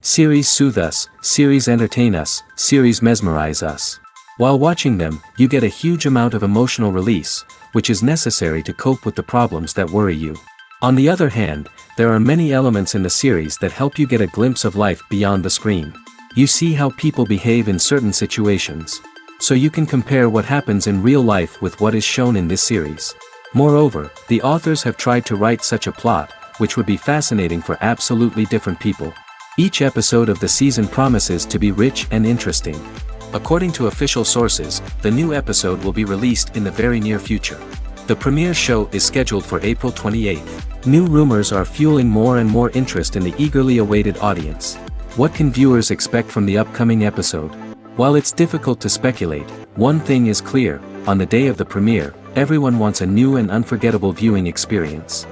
Series soothe us, series entertain us, series mesmerize us. While watching them, you get a huge amount of emotional release, which is necessary to cope with the problems that worry you. On the other hand, there are many elements in the series that help you get a glimpse of life beyond the screen. You see how people behave in certain situations. So you can compare what happens in real life with what is shown in this series. Moreover, the authors have tried to write such a plot, which would be fascinating for absolutely different people. Each episode of the season promises to be rich and interesting. According to official sources, the new episode will be released in the very near future. The premiere show is scheduled for April 28th. New rumors are fueling more and more interest in the eagerly awaited audience. What can viewers expect from the upcoming episode? While it's difficult to speculate, one thing is clear: on the day of the premiere, everyone wants a new and unforgettable viewing experience.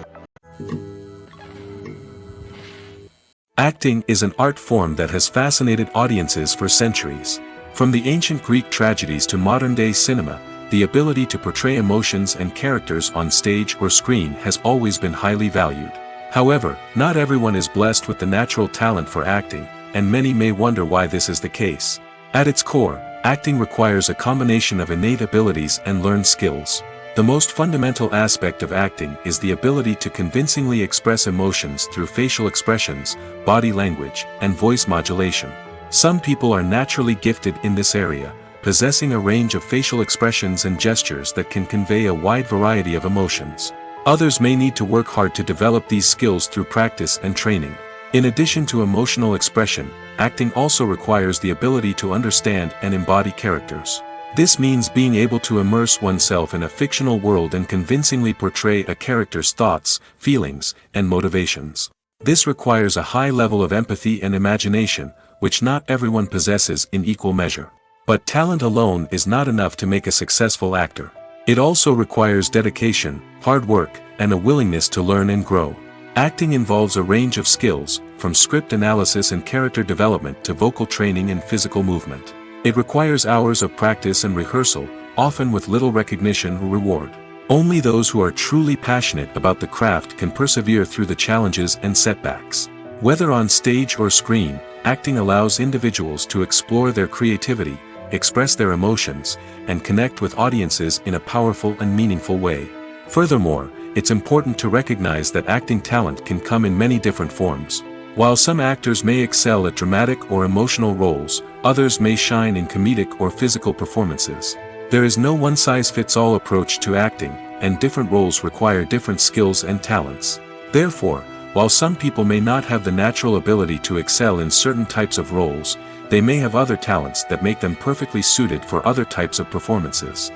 Acting is an art form that has fascinated audiences for centuries. From the ancient Greek tragedies to modern-day cinema, the ability to portray emotions and characters on stage or screen has always been highly valued. However, not everyone is blessed with the natural talent for acting, and many may wonder why this is the case. At its core, acting requires a combination of innate abilities and learned skills. The most fundamental aspect of acting is the ability to convincingly express emotions through facial expressions, body language, and voice modulation. Some people are naturally gifted in this area, possessing a range of facial expressions and gestures that can convey a wide variety of emotions. Others may need to work hard to develop these skills through practice and training. In addition to emotional expression, acting also requires the ability to understand and embody characters. This means being able to immerse oneself in a fictional world and convincingly portray a character's thoughts, feelings, and motivations. This requires a high level of empathy and imagination, which not everyone possesses in equal measure. But talent alone is not enough to make a successful actor. It also requires dedication, hard work, and a willingness to learn and grow. Acting involves a range of skills, from script analysis and character development to vocal training and physical movement. It requires hours of practice and rehearsal, often with little recognition or reward. Only those who are truly passionate about the craft can persevere through the challenges and setbacks. Whether on stage or screen, acting allows individuals to explore their creativity, express their emotions, and connect with audiences in a powerful and meaningful way. Furthermore, it's important to recognize that acting talent can come in many different forms. While some actors may excel at dramatic or emotional roles, others may shine in comedic or physical performances. There is no one-size-fits-all approach to acting, and different roles require different skills and talents. Therefore, while some people may not have the natural ability to excel in certain types of roles, they may have other talents that make them perfectly suited for other types of performances.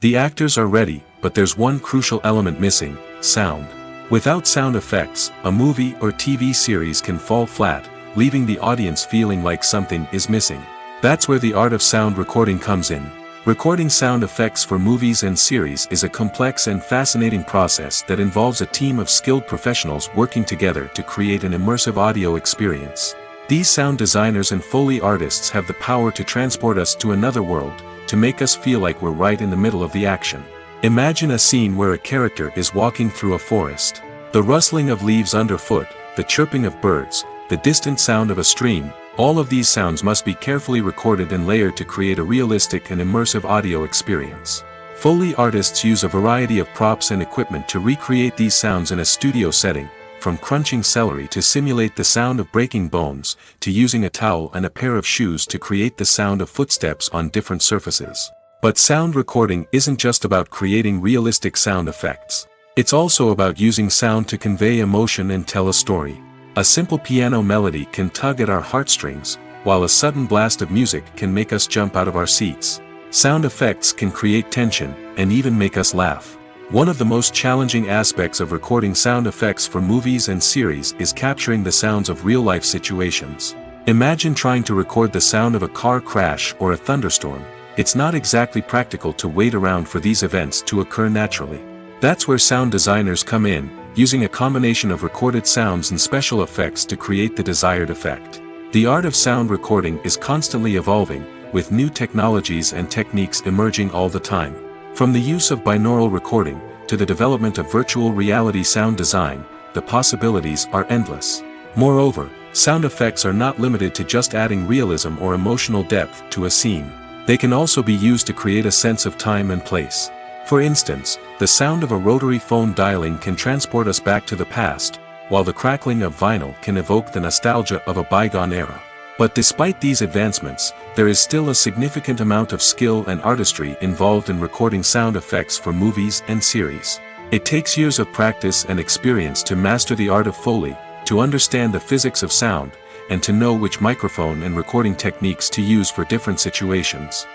The actors are ready, but there's one crucial element missing: sound. Without sound effects, a movie or TV series can fall flat, leaving the audience feeling like something is missing. That's where the art of sound recording comes in. Recording sound effects for movies and series is a complex and fascinating process that involves a team of skilled professionals working together to create an immersive audio experience. These sound designers and Foley artists have the power to transport us to another world, to make us feel like we're right in the middle of the action. Imagine a scene where a character is walking through a forest. The rustling of leaves underfoot, the chirping of birds, the distant sound of a stream, all of these sounds must be carefully recorded and layered to create a realistic and immersive audio experience. Foley artists use a variety of props and equipment to recreate these sounds in a studio setting, from crunching celery to simulate the sound of breaking bones, to using a towel and a pair of shoes to create the sound of footsteps on different surfaces. But sound recording isn't just about creating realistic sound effects. It's also about using sound to convey emotion and tell a story. A simple piano melody can tug at our heartstrings, while a sudden blast of music can make us jump out of our seats. Sound effects can create tension, and even make us laugh. One of the most challenging aspects of recording sound effects for movies and series is capturing the sounds of real-life situations. Imagine trying to record the sound of a car crash or a thunderstorm. It's not exactly practical to wait around for these events to occur naturally. That's where sound designers come in, using a combination of recorded sounds and special effects to create the desired effect. The art of sound recording is constantly evolving, with new technologies and techniques emerging all the time. From the use of binaural recording, to the development of virtual reality sound design, the possibilities are endless. Moreover, sound effects are not limited to just adding realism or emotional depth to a scene. They can also be used to create a sense of time and place. For instance, the sound of a rotary phone dialing can transport us back to the past, while the crackling of vinyl can evoke the nostalgia of a bygone era. But despite these advancements, there is still a significant amount of skill and artistry involved in recording sound effects for movies and series. It takes years of practice and experience to master the art of Foley, to understand the physics of sound, and to know which microphone and recording techniques to use for different situations.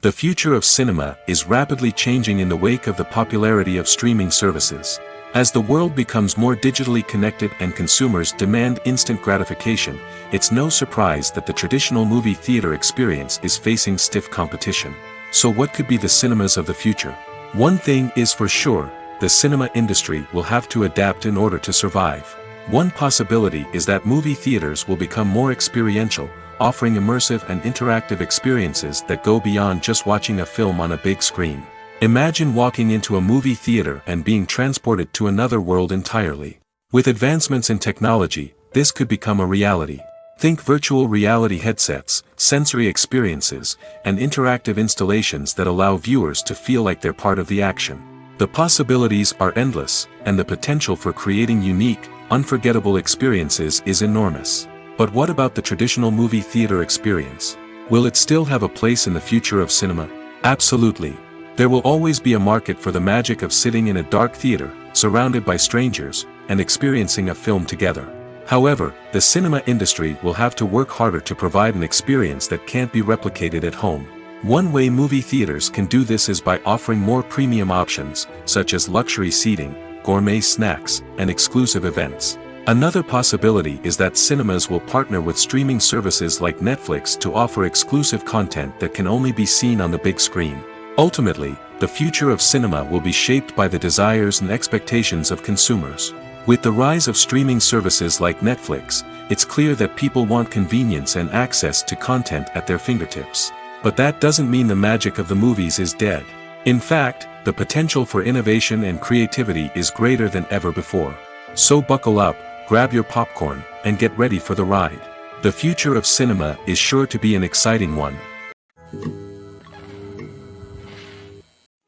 The future of cinema is rapidly changing in the wake of the popularity of streaming services. As the world becomes more digitally connected and consumers demand instant gratification, it's no surprise that the traditional movie theater experience is facing stiff competition. So what could be the cinemas of the future? One thing is for sure, the cinema industry will have to adapt in order to survive. One possibility is that movie theaters will become more experiential, offering immersive and interactive experiences that go beyond just watching a film on a big screen. Imagine walking into a movie theater and being transported to another world entirely. With advancements in technology, this could become a reality. Think virtual reality headsets, sensory experiences, and interactive installations that allow viewers to feel like they're part of the action. The possibilities are endless, and the potential for creating unique, unforgettable experiences is enormous. But what about the traditional movie theater experience? Will it still have a place in the future of cinema? Absolutely. There will always be a market for the magic of sitting in a dark theater, surrounded by strangers, and experiencing a film together. However, the cinema industry will have to work harder to provide an experience that can't be replicated at home. One way movie theaters can do this is by offering more premium options, such as luxury seating, gourmet snacks, and exclusive events. Another possibility is that cinemas will partner with streaming services like Netflix to offer exclusive content that can only be seen on the big screen. Ultimately, the future of cinema will be shaped by the desires and expectations of consumers. With the rise of streaming services like Netflix, it's clear that people want convenience and access to content at their fingertips. But that doesn't mean the magic of the movies is dead. In fact, the potential for innovation and creativity is greater than ever before. So buckle up, grab your popcorn, and get ready for the ride. The future of cinema is sure to be an exciting one.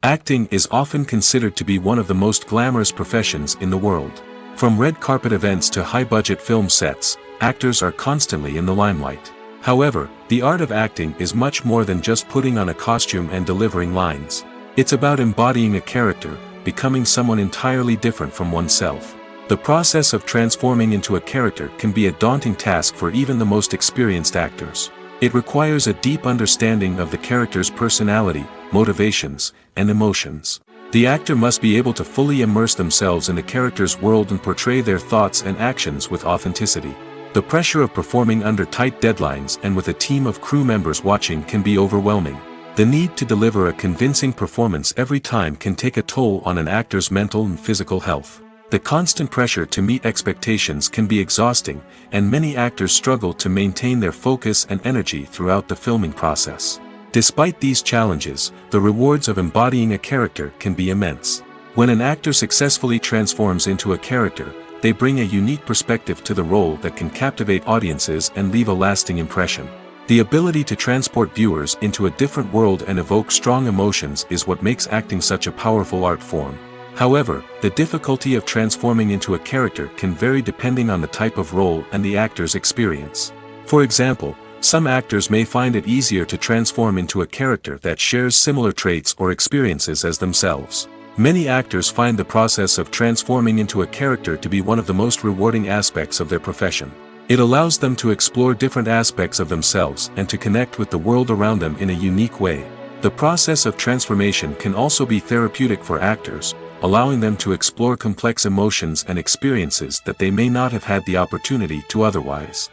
Acting is often considered to be one of the most glamorous professions in the world. From red carpet events to high-budget film sets, actors are constantly in the limelight. However, the art of acting is much more than just putting on a costume and delivering lines. It's about embodying a character, becoming someone entirely different from oneself. The process of transforming into a character can be a daunting task for even the most experienced actors. It requires a deep understanding of the character's personality, motivations, and emotions. The actor must be able to fully immerse themselves in the character's world and portray their thoughts and actions with authenticity. The pressure of performing under tight deadlines and with a team of crew members watching can be overwhelming. The need to deliver a convincing performance every time can take a toll on an actor's mental and physical health. The constant pressure to meet expectations can be exhausting, and many actors struggle to maintain their focus and energy throughout the filming process. Despite these challenges, the rewards of embodying a character can be immense. When an actor successfully transforms into a character, they bring a unique perspective to the role that can captivate audiences and leave a lasting impression. The ability to transport viewers into a different world and evoke strong emotions is what makes acting such a powerful art form. However, the difficulty of transforming into a character can vary depending on the type of role and the actor's experience. For example, some actors may find it easier to transform into a character that shares similar traits or experiences as themselves. Many actors find the process of transforming into a character to be one of the most rewarding aspects of their profession. It allows them to explore different aspects of themselves and to connect with the world around them in a unique way. The process of transformation can also be therapeutic for actors, allowing them to explore complex emotions and experiences that they may not have had the opportunity to otherwise.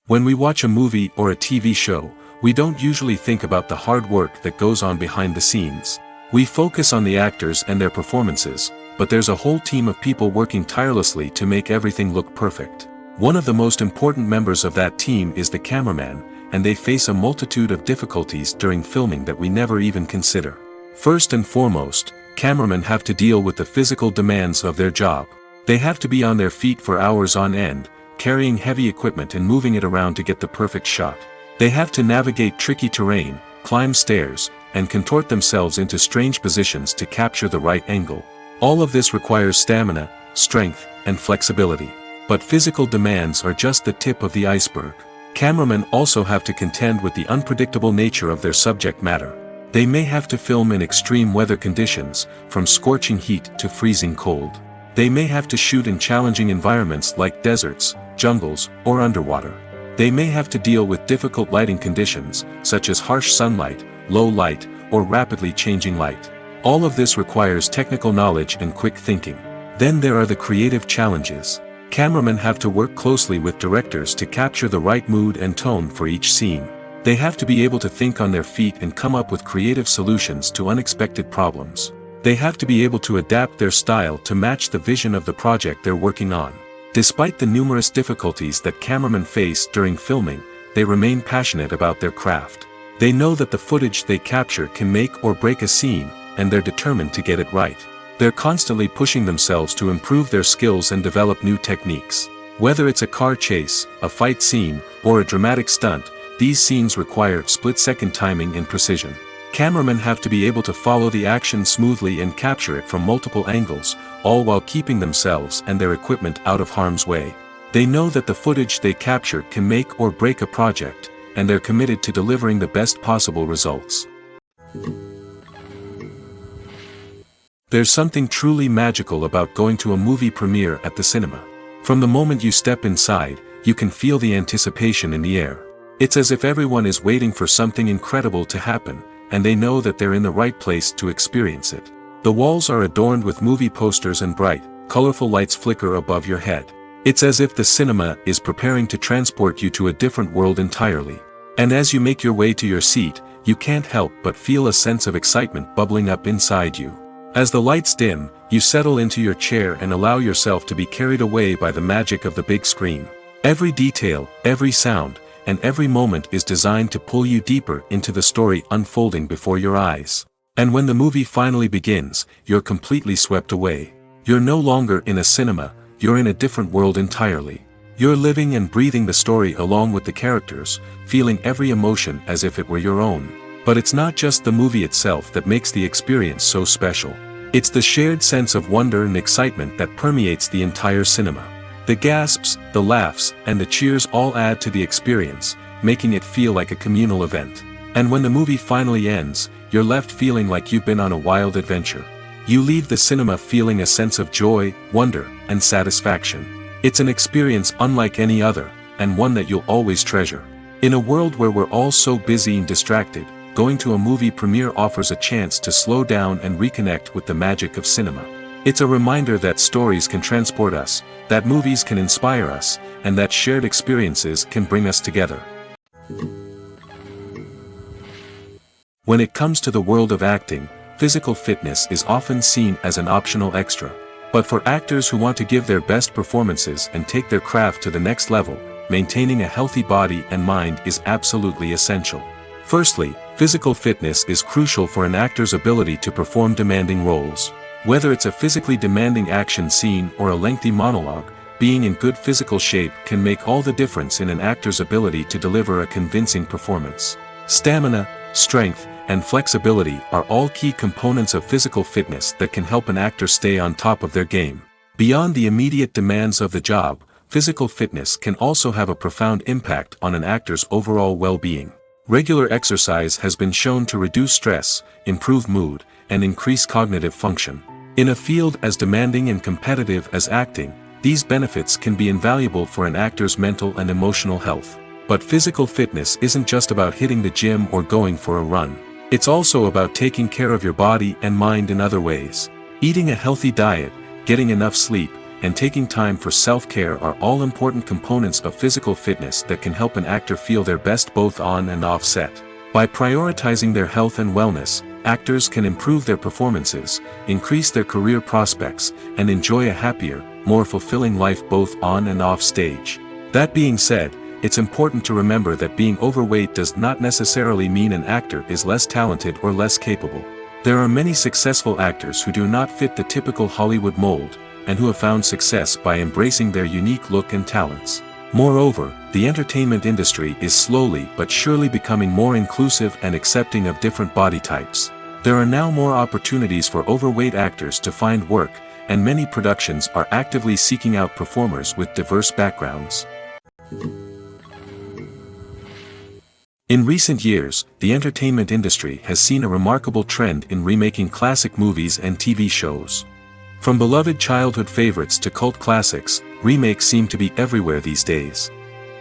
When we watch a movie or a TV show, we don't usually think about the hard work that goes on behind the scenes. We focus on the actors and their performances, but there's a whole team of people working tirelessly to make everything look perfect. One of the most important members of that team is the cameraman, and they face a multitude of difficulties during filming that we never even consider. First and foremost, cameramen have to deal with the physical demands of their job. They have to be on their feet for hours on end, carrying heavy equipment and moving it around to get the perfect shot. They have to navigate tricky terrain, climb stairs, and contort themselves into strange positions to capture the right angle. All of this requires stamina, strength, and flexibility. But physical demands are just the tip of the iceberg. Cameramen also have to contend with the unpredictable nature of their subject matter. They may have to film in extreme weather conditions, from scorching heat to freezing cold. They may have to shoot in challenging environments like deserts, jungles, or underwater. They may have to deal with difficult lighting conditions, such as harsh sunlight, low light, or rapidly changing light. All of this requires technical knowledge and quick thinking. Then there are the creative challenges. Cameramen have to work closely with directors to capture the right mood and tone for each scene. They have to be able to think on their feet and come up with creative solutions to unexpected problems. They have to be able to adapt their style to match the vision of the project they're working on. Despite the numerous difficulties that cameramen face during filming, they remain passionate about their craft. They know that the footage they capture can make or break a scene, and they're determined to get it right. They're constantly pushing themselves to improve their skills and develop new techniques. Whether it's a car chase, a fight scene, or a dramatic stunt, these scenes require split-second timing and precision. Cameramen have to be able to follow the action smoothly and capture it from multiple angles, all while keeping themselves and their equipment out of harm's way. They know that the footage they capture can make or break a project, and they're committed to delivering the best possible results. There's something truly magical about going to a movie premiere at the cinema. From the moment you step inside, you can feel the anticipation in the air. It's as if everyone is waiting for something incredible to happen, and they know that they're in the right place to experience it. The walls are adorned with movie posters and bright, colorful lights flicker above your head. It's as if the cinema is preparing to transport you to a different world entirely. And as you make your way to your seat, you can't help but feel a sense of excitement bubbling up inside you. As the lights dim, you settle into your chair and allow yourself to be carried away by the magic of the big screen. Every detail, every sound, and every moment is designed to pull you deeper into the story unfolding before your eyes. And when the movie finally begins, you're completely swept away. You're no longer in a cinema, you're in a different world entirely. You're living and breathing the story along with the characters, feeling every emotion as if it were your own. But it's not just the movie itself that makes the experience so special. It's the shared sense of wonder and excitement that permeates the entire cinema. The gasps, the laughs, and the cheers all add to the experience, making it feel like a communal event. And when the movie finally ends, you're left feeling like you've been on a wild adventure. You leave the cinema feeling a sense of joy, wonder, and satisfaction. It's an experience unlike any other, and one that you'll always treasure. In a world where we're all so busy and distracted, going to a movie premiere offers a chance to slow down and reconnect with the magic of cinema. It's a reminder that stories can transport us, that movies can inspire us, and that shared experiences can bring us together. When it comes to the world of acting, physical fitness is often seen as an optional extra. But for actors who want to give their best performances and take their craft to the next level, maintaining a healthy body and mind is absolutely essential. Firstly, physical fitness is crucial for an actor's ability to perform demanding roles. Whether it's a physically demanding action scene or a lengthy monologue, being in good physical shape can make all the difference in an actor's ability to deliver a convincing performance. Stamina, strength, and flexibility are all key components of physical fitness that can help an actor stay on top of their game. Beyond the immediate demands of the job, physical fitness can also have a profound impact on an actor's overall well-being. Regular exercise has been shown to reduce stress, improve mood, and increase cognitive function. In a field as demanding and competitive as acting, these benefits can be invaluable for an actor's mental and emotional health. But physical fitness isn't just about hitting the gym or going for a run. It's also about taking care of your body and mind in other ways. Eating a healthy diet, getting enough sleep, and taking time for self-care are all important components of physical fitness that can help an actor feel their best both on and off set. By prioritizing their health and wellness, actors can improve their performances, increase their career prospects, and enjoy a happier, more fulfilling life both on and off stage. That being said, it's important to remember that being overweight does not necessarily mean an actor is less talented or less capable. There are many successful actors who do not fit the typical Hollywood mold, and who have found success by embracing their unique look and talents. Moreover, the entertainment industry is slowly but surely becoming more inclusive and accepting of different body types. There are now more opportunities for overweight actors to find work, and many productions are actively seeking out performers with diverse backgrounds. In recent years, the entertainment industry has seen a remarkable trend in remaking classic movies and TV shows. From beloved childhood favorites to cult classics, remakes seem to be everywhere these days.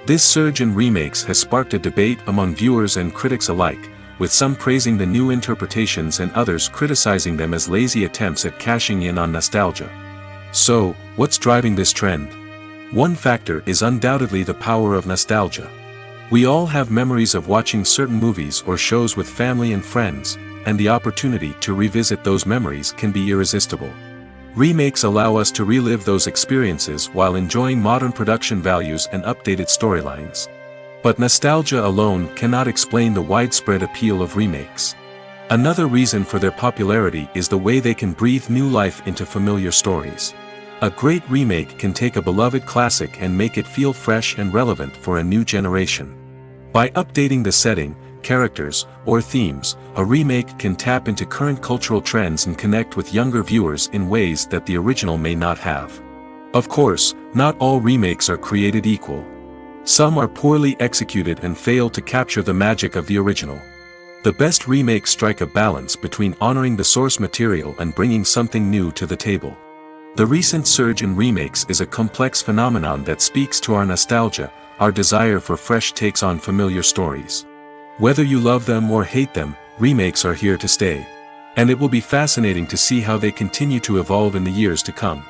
This surge in remakes has sparked a debate among viewers and critics alike, with some praising the new interpretations and others criticizing them as lazy attempts at cashing in on nostalgia. So, what's driving this trend? One factor is undoubtedly the power of nostalgia. We all have memories of watching certain movies or shows with family and friends, and the opportunity to revisit those memories can be irresistible. Remakes allow us to relive those experiences while enjoying modern production values and updated storylines. But nostalgia alone cannot explain the widespread appeal of remakes. Another reason for their popularity is the way they can breathe new life into familiar stories. A great remake can take a beloved classic and make it feel fresh and relevant for a new generation. By updating the setting, characters, or themes, a remake can tap into current cultural trends and connect with younger viewers in ways that the original may not have. Of course, not all remakes are created equal. Some are poorly executed and fail to capture the magic of the original. The best remakes strike a balance between honoring the source material and bringing something new to the table. The recent surge in remakes is a complex phenomenon that speaks to our nostalgia, our desire for fresh takes on familiar stories. Whether you love them or hate them, remakes are here to stay. And it will be fascinating to see how they continue to evolve in the years to come.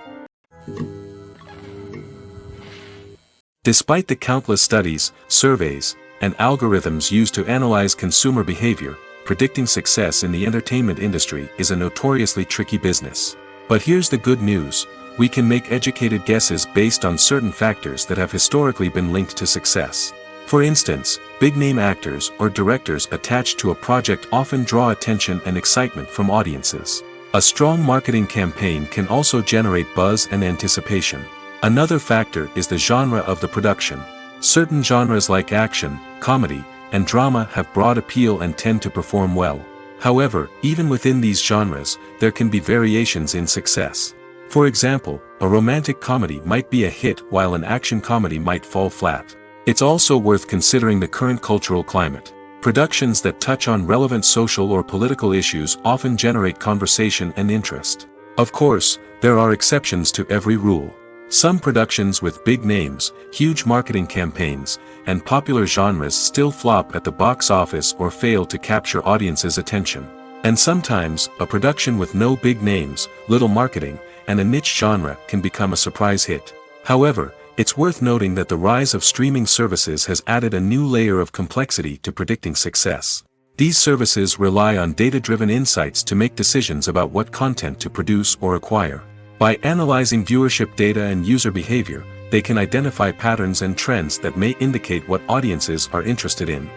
Despite the countless studies, surveys, and algorithms used to analyze consumer behavior, predicting success in the entertainment industry is a notoriously tricky business. But here's the good news: we can make educated guesses based on certain factors that have historically been linked to success. For instance, big-name actors or directors attached to a project often draw attention and excitement from audiences. A strong marketing campaign can also generate buzz and anticipation. Another factor is the genre of the production. Certain genres like action, comedy, and drama have broad appeal and tend to perform well. However, even within these genres, there can be variations in success. For example, a romantic comedy might be a hit while an action comedy might fall flat. It's also worth considering the current cultural climate. Productions that touch on relevant social or political issues often generate conversation and interest. Of course, there are exceptions to every rule. Some productions with big names, huge marketing campaigns, and popular genres still flop at the box office or fail to capture audiences' attention. And sometimes, a production with no big names, little marketing, and a niche genre can become a surprise hit. However, it's worth noting that the rise of streaming services has added a new layer of complexity to predicting success. These services rely on data-driven insights to make decisions about what content to produce or acquire. By analyzing viewership data and user behavior, they can identify patterns and trends that may indicate what audiences are interested in.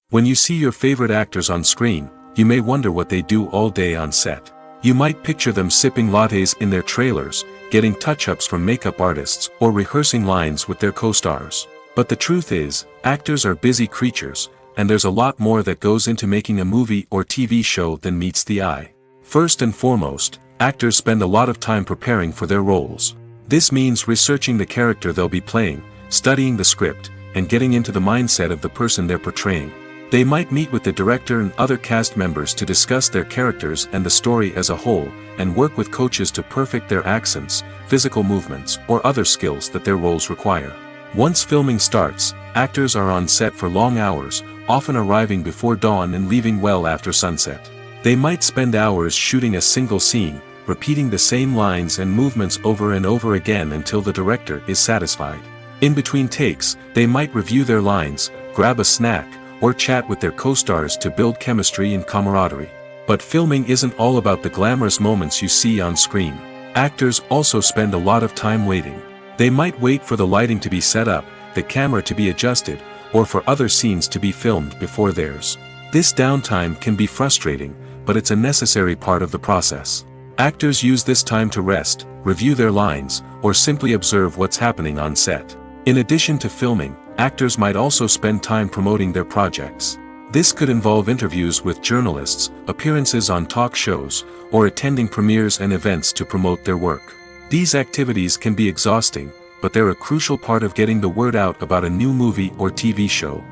When you see your favorite actors on screen, you may wonder what they do all day on set. You might picture them sipping lattes in their trailers, getting touch-ups from makeup artists, or rehearsing lines with their co-stars. But the truth is, actors are busy creatures, and there's a lot more that goes into making a movie or TV show than meets the eye. First and foremost, actors spend a lot of time preparing for their roles. This means researching the character they'll be playing, studying the script, and getting into the mindset of the person they're portraying. They might meet with the director and other cast members to discuss their characters and the story as a whole, and work with coaches to perfect their accents, physical movements, or other skills that their roles require. Once filming starts, actors are on set for long hours, often arriving before dawn and leaving well after sunset. They might spend hours shooting a single scene, repeating the same lines and movements over and over again until the director is satisfied. In between takes, they might review their lines, grab a snack, or chat with their co-stars to build chemistry and camaraderie. But filming isn't all about the glamorous moments you see on screen. Actors also spend a lot of time waiting. They might wait for the lighting to be set up, the camera to be adjusted, or for other scenes to be filmed before theirs. This downtime can be frustrating, but it's a necessary part of the process. Actors use this time to rest, review their lines, or simply observe what's happening on set. In addition to filming, actors might also spend time promoting their projects. This could involve interviews with journalists, appearances on talk shows, or attending premieres and events to promote their work. These activities can be exhausting, but they're a crucial part of getting the word out about a new movie or TV show.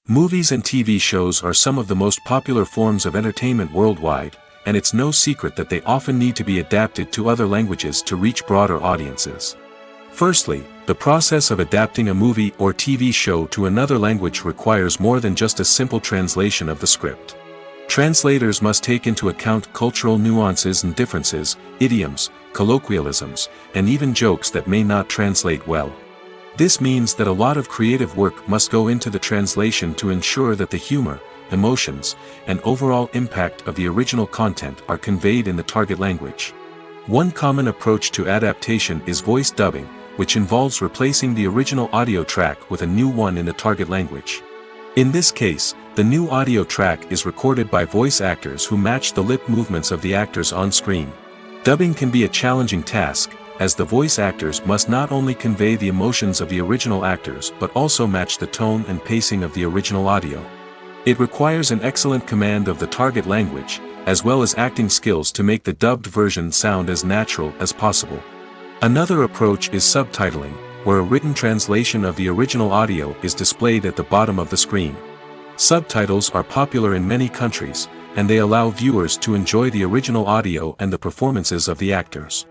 Movies and TV shows are some of the most popular forms of entertainment worldwide, and it's no secret that they often need to be adapted to other languages to reach broader audiences. Firstly, the process of adapting a movie or TV show to another language requires more than just a simple translation of the script. Translators must take into account cultural nuances and differences, idioms, colloquialisms, and even jokes that may not translate well. This means that a lot of creative work must go into the translation to ensure that the humor, emotions, and overall impact of the original content are conveyed in the target language. One common approach to adaptation is voice dubbing, which involves replacing the original audio track with a new one in the target language. In this case, the new audio track is recorded by voice actors who match the lip movements of the actors on screen. Dubbing can be a challenging task, as the voice actors must not only convey the emotions of the original actors but also match the tone and pacing of the original audio. It requires an excellent command of the target language, as well as acting skills to make the dubbed version sound as natural as possible. Another approach is subtitling, where a written translation of the original audio is displayed at the bottom of the screen. Subtitles are popular in many countries, and they allow viewers to enjoy the original audio and the performances of the actors.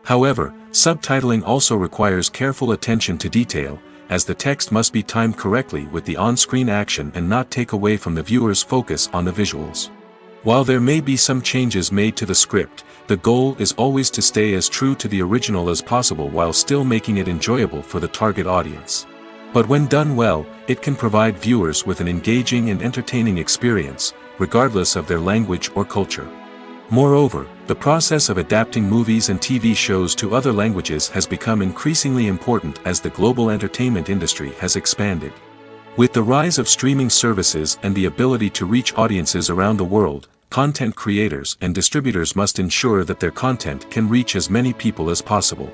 However, subtitling also requires careful attention to detail, as the text must be timed correctly with the on-screen action and not take away from the viewer's focus on the visuals. While there may be some changes made to the script, the goal is always to stay as true to the original as possible while still making it enjoyable for the target audience. But when done well, it can provide viewers with an engaging and entertaining experience, regardless of their language or culture. Moreover, the process of adapting movies and TV shows to other languages has become increasingly important as the global entertainment industry has expanded. With the rise of streaming services and the ability to reach audiences around the world, content creators and distributors must ensure that their content can reach as many people as possible.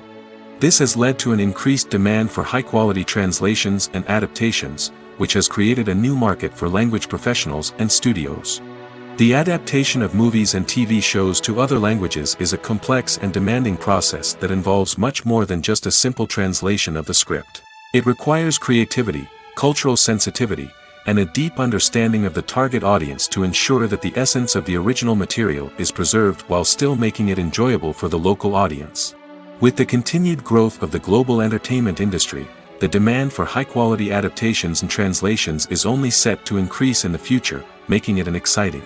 This has led to an increased demand for high-quality translations and adaptations, which has created a new market for language professionals and studios. The adaptation of movies and TV shows to other languages is a complex and demanding process that involves much more than just a simple translation of the script. It requires creativity, cultural sensitivity, and a deep understanding of the target audience to ensure that the essence of the original material is preserved while still making it enjoyable for the local audience. With the continued growth of the global entertainment industry, the demand for high-quality adaptations and translations is only set to increase in the future, making it an exciting.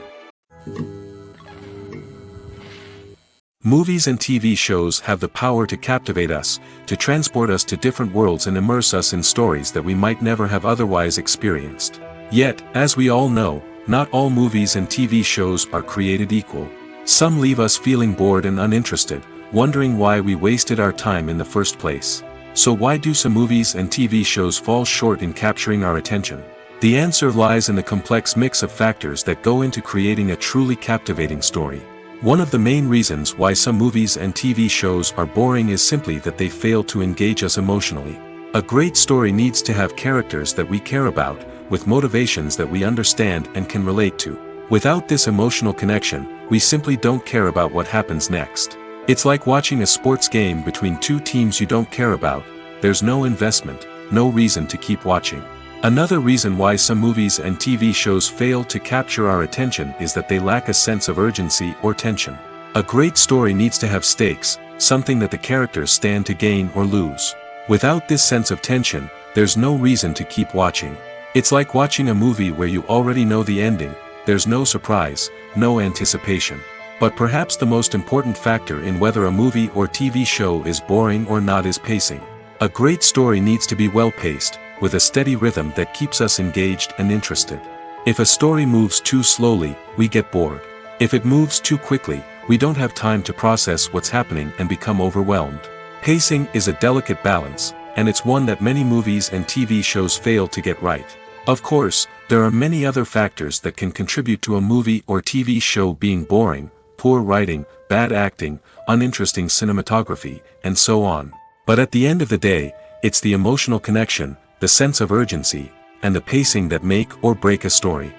Movies and TV shows have the power to captivate us, to transport us to different worlds and immerse us in stories that we might never have otherwise experienced. Yet, as we all know, not all movies and TV shows are created equal. Some leave us feeling bored and uninterested, wondering why we wasted our time in the first place. So why do some movies and TV shows fall short in capturing our attention? The answer lies in the complex mix of factors that go into creating a truly captivating story. One of the main reasons why some movies and TV shows are boring is simply that they fail to engage us emotionally. A great story needs to have characters that we care about, with motivations that we understand and can relate to. Without this emotional connection, we simply don't care about what happens next. It's like watching a sports game between two teams you don't care about. There's no investment, no reason to keep watching. Another reason why some movies and TV shows fail to capture our attention is that they lack a sense of urgency or tension. A great story needs to have stakes, something that the characters stand to gain or lose. Without this sense of tension, there's no reason to keep watching. It's like watching a movie where you already know the ending, there's no surprise, no anticipation. But perhaps the most important factor in whether a movie or TV show is boring or not is pacing. A great story needs to be well-paced, with a steady rhythm that keeps us engaged and interested. If a story moves too slowly, we get bored. If it moves too quickly, we don't have time to process what's happening and become overwhelmed. Pacing is a delicate balance, and it's one that many movies and TV shows fail to get right. Of course, there are many other factors that can contribute to a movie or TV show being boring: poor writing, bad acting, uninteresting cinematography, and so on. But at the end of the day, it's the emotional connection, the sense of urgency, and the pacing that make or break a story.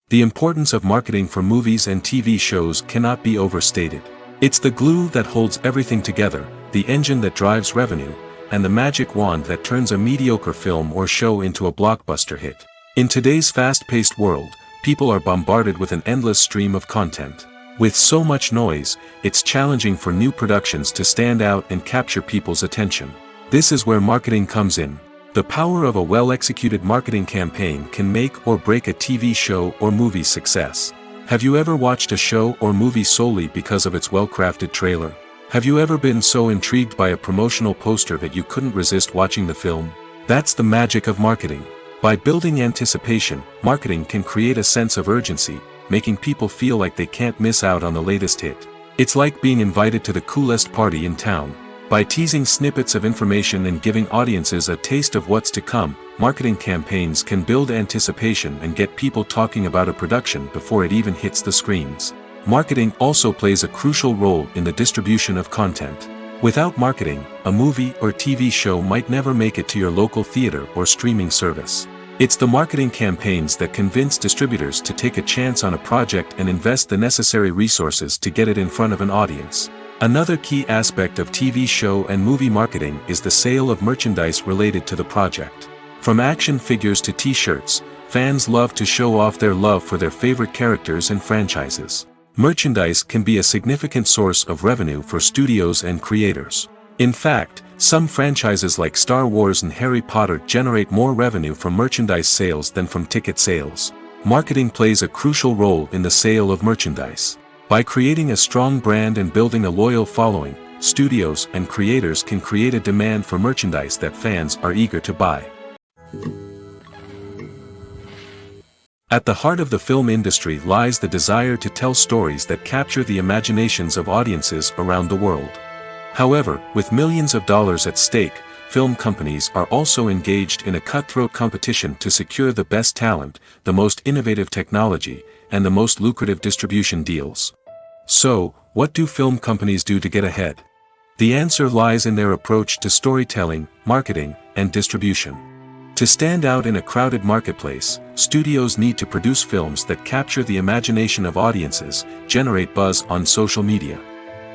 The importance of marketing for movies and TV shows cannot be overstated. It's the glue that holds everything together, the engine that drives revenue, and the magic wand that turns a mediocre film or show into a blockbuster hit. In today's fast-paced world, people are bombarded with an endless stream of content. With so much noise, it's challenging for new productions to stand out and capture people's attention. This is where marketing comes in. The power of a well-executed marketing campaign can make or break a TV show or movie's success. Have you ever watched a show or movie solely because of its well-crafted trailer? Have you ever been so intrigued by a promotional poster that you couldn't resist watching the film? That's the magic of marketing. By building anticipation, marketing can create a sense of urgency, making people feel like they can't miss out on the latest hit. It's like being invited to the coolest party in town. By teasing snippets of information and giving audiences a taste of what's to come, marketing campaigns can build anticipation and get people talking about a production before it even hits the screens. Marketing also plays a crucial role in the distribution of content. Without marketing, a movie or TV show might never make it to your local theater or streaming service. It's the marketing campaigns that convince distributors to take a chance on a project and invest the necessary resources to get it in front of an audience. Another key aspect of TV show and movie marketing is the sale of merchandise related to the project. From action figures to t-shirts, fans love to show off their love for their favorite characters and franchises. Merchandise can be a significant source of revenue for studios and creators. In fact, some franchises like Star Wars and Harry Potter generate more revenue from merchandise sales than from ticket sales. Marketing plays a crucial role in the sale of merchandise. By creating a strong brand and building a loyal following, studios and creators can create a demand for merchandise that fans are eager to buy. At the heart of the film industry lies the desire to tell stories that capture the imaginations of audiences around the world. However, with millions of dollars at stake, film companies are also engaged in a cutthroat competition to secure the best talent, the most innovative technology, and the most lucrative distribution deals. So, what do film companies do to get ahead? The answer lies in their approach to storytelling, marketing, and distribution. To stand out in a crowded marketplace, studios need to produce films that capture the imagination of audiences, generate buzz on social media.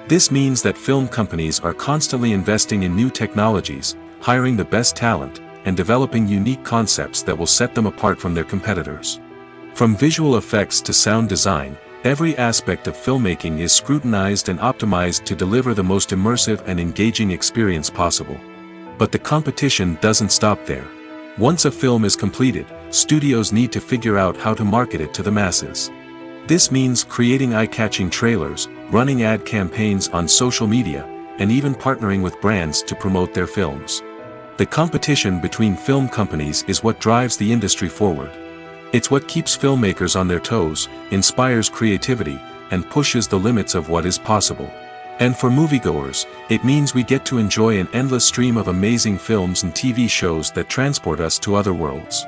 This means that film companies are constantly investing in new technologies, hiring the best talent, and developing unique concepts that will set them apart from their competitors. From visual effects to sound design, every aspect of filmmaking is scrutinized and optimized to deliver the most immersive and engaging experience possible. But the competition doesn't stop there. Once a film is completed, studios need to figure out how to market it to the masses. This means creating eye-catching trailers, running ad campaigns on social media, and even partnering with brands to promote their films. The competition between film companies is what drives the industry forward. It's what keeps filmmakers on their toes, inspires creativity, and pushes the limits of what is possible. And for moviegoers, it means we get to enjoy an endless stream of amazing films and TV shows that transport us to other worlds.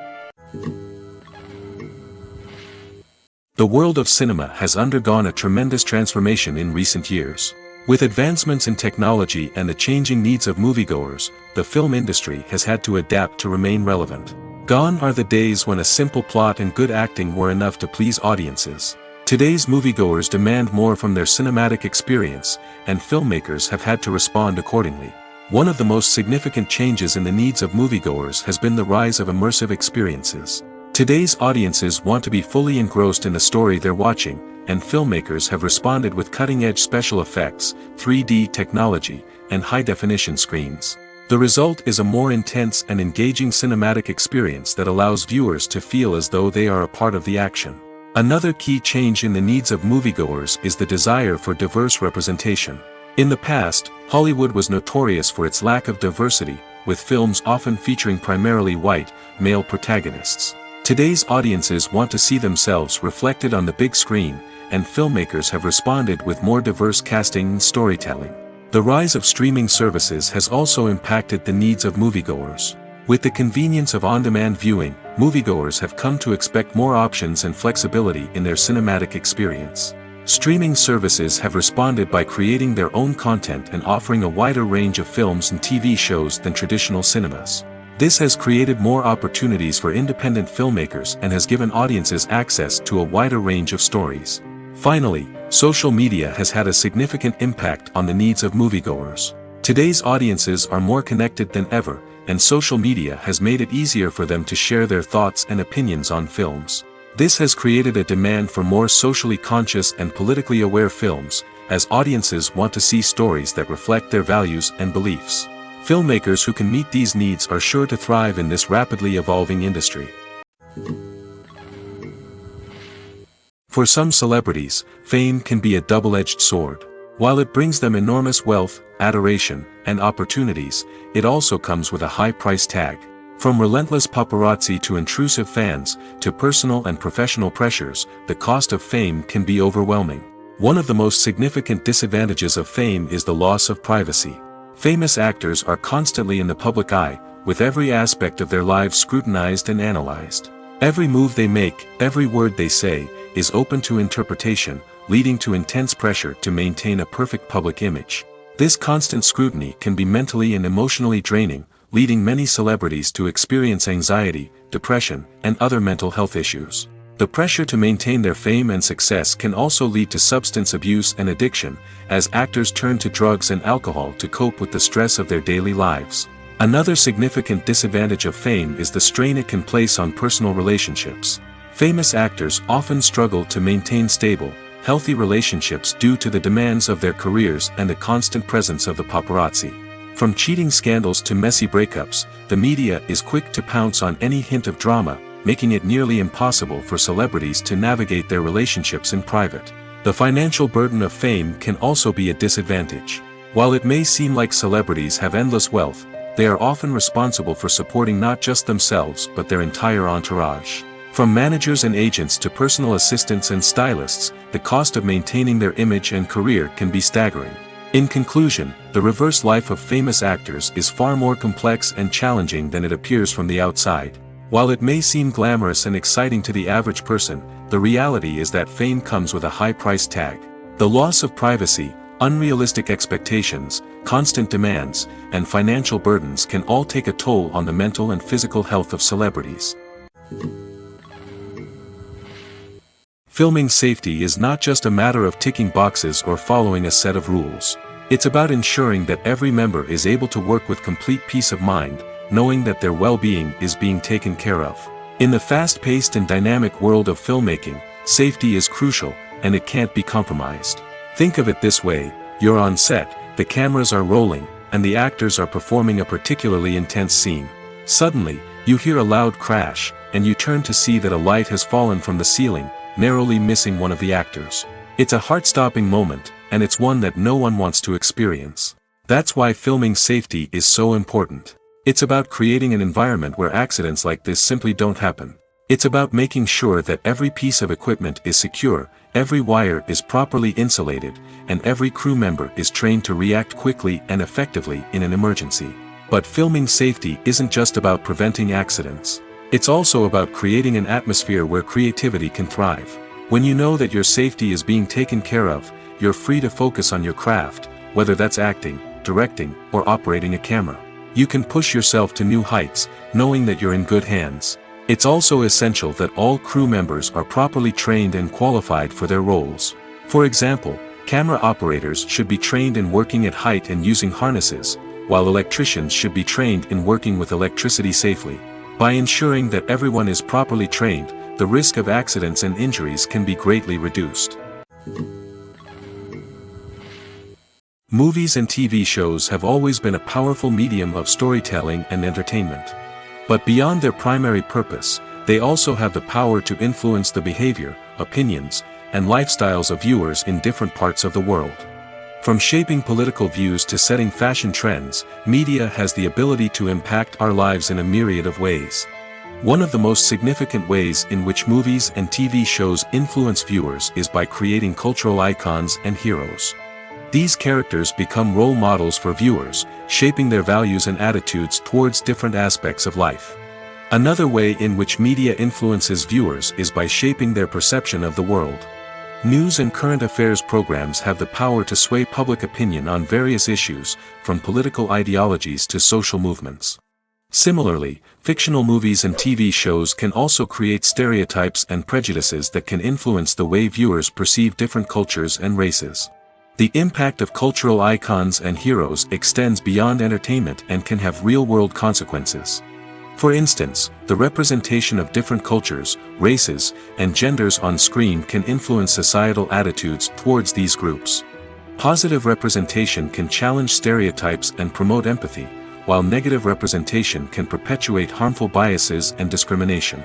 The world of cinema has undergone a tremendous transformation in recent years. With advancements in technology and the changing needs of moviegoers, the film industry has had to adapt to remain relevant. Gone are the days when a simple plot and good acting were enough to please audiences. Today's moviegoers demand more from their cinematic experience, and filmmakers have had to respond accordingly. One of the most significant changes in the needs of moviegoers has been the rise of immersive experiences. Today's audiences want to be fully engrossed in the story they're watching, and filmmakers have responded with cutting-edge special effects, 3D technology, and high-definition screens. The result is a more intense and engaging cinematic experience that allows viewers to feel as though they are a part of the action. Another key change in the needs of moviegoers is the desire for diverse representation. In the past, Hollywood was notorious for its lack of diversity, with films often featuring primarily white, male protagonists. Today's audiences want to see themselves reflected on the big screen, and filmmakers have responded with more diverse casting and storytelling. The rise of streaming services has also impacted the needs of moviegoers. With the convenience of on-demand viewing, moviegoers have come to expect more options and flexibility in their cinematic experience. Streaming services have responded by creating their own content and offering a wider range of films and TV shows than traditional cinemas. This has created more opportunities for independent filmmakers and has given audiences access to a wider range of stories. Finally, social media has had a significant impact on the needs of moviegoers. Today's audiences are more connected than ever, and social media has made it easier for them to share their thoughts and opinions on films. This has created a demand for more socially conscious and politically aware films, as audiences want to see stories that reflect their values and beliefs. Filmmakers who can meet these needs are sure to thrive in this rapidly evolving industry. For some celebrities, fame can be a double-edged sword. While it brings them enormous wealth, adoration, and opportunities, it also comes with a high price tag. From relentless paparazzi to intrusive fans, to personal and professional pressures, the cost of fame can be overwhelming. One of the most significant disadvantages of fame is the loss of privacy. Famous actors are constantly in the public eye, with every aspect of their lives scrutinized and analyzed. Every move they make, every word they say, is open to interpretation, leading to intense pressure to maintain a perfect public image. This constant scrutiny can be mentally and emotionally draining, leading many celebrities to experience anxiety, depression, and other mental health issues. The pressure to maintain their fame and success can also lead to substance abuse and addiction, as actors turn to drugs and alcohol to cope with the stress of their daily lives. Another significant disadvantage of fame is the strain it can place on personal relationships. Famous actors often struggle to maintain stable, healthy relationships due to the demands of their careers and the constant presence of the paparazzi. From cheating scandals to messy breakups, the media is quick to pounce on any hint of drama, making it nearly impossible for celebrities to navigate their relationships in private. The financial burden of fame can also be a disadvantage. While it may seem like celebrities have endless wealth, they are often responsible for supporting not just themselves but their entire entourage. From managers and agents to personal assistants and stylists, the cost of maintaining their image and career can be staggering. In conclusion, the reverse life of famous actors is far more complex and challenging than it appears from the outside. While it may seem glamorous and exciting to the average person, the reality is that fame comes with a high price tag. The loss of privacy, unrealistic expectations, constant demands, and financial burdens can all take a toll on the mental and physical health of celebrities. Filming safety is not just a matter of ticking boxes or following a set of rules. It's about ensuring that every member is able to work with complete peace of mind, knowing that their well-being is being taken care of. In the fast-paced and dynamic world of filmmaking, safety is crucial, and it can't be compromised. Think of it this way: you're on set, the cameras are rolling, and the actors are performing a particularly intense scene. Suddenly, you hear a loud crash, and you turn to see that a light has fallen from the ceiling, narrowly missing one of the actors. It's a heart-stopping moment, and it's one that no one wants to experience. That's why filming safety is so important. It's about creating an environment where accidents like this simply don't happen. It's about making sure that every piece of equipment is secure, every wire is properly insulated, and every crew member is trained to react quickly and effectively in an emergency. But filming safety isn't just about preventing accidents. It's also about creating an atmosphere where creativity can thrive. When you know that your safety is being taken care of, you're free to focus on your craft, whether that's acting, directing, or operating a camera. You can push yourself to new heights, knowing that you're in good hands. It's also essential that all crew members are properly trained and qualified for their roles. For example, camera operators should be trained in working at height and using harnesses, while electricians should be trained in working with electricity safely. By ensuring that everyone is properly trained, the risk of accidents and injuries can be greatly reduced. Movies and TV shows have always been a powerful medium of storytelling and entertainment. But beyond their primary purpose, they also have the power to influence the behavior, opinions, and lifestyles of viewers in different parts of the world. From shaping political views to setting fashion trends, media has the ability to impact our lives in a myriad of ways. One of the most significant ways in which movies and TV shows influence viewers is by creating cultural icons and heroes. These characters become role models for viewers, shaping their values and attitudes towards different aspects of life. Another way in which media influences viewers is by shaping their perception of the world. News and current affairs programs have the power to sway public opinion on various issues, from political ideologies to social movements. Similarly, fictional movies and TV shows can also create stereotypes and prejudices that can influence the way viewers perceive different cultures and races. The impact of cultural icons and heroes extends beyond entertainment and can have real-world consequences. For instance, the representation of different cultures, races, and genders on screen can influence societal attitudes towards these groups. Positive representation can challenge stereotypes and promote empathy, while negative representation can perpetuate harmful biases and discrimination.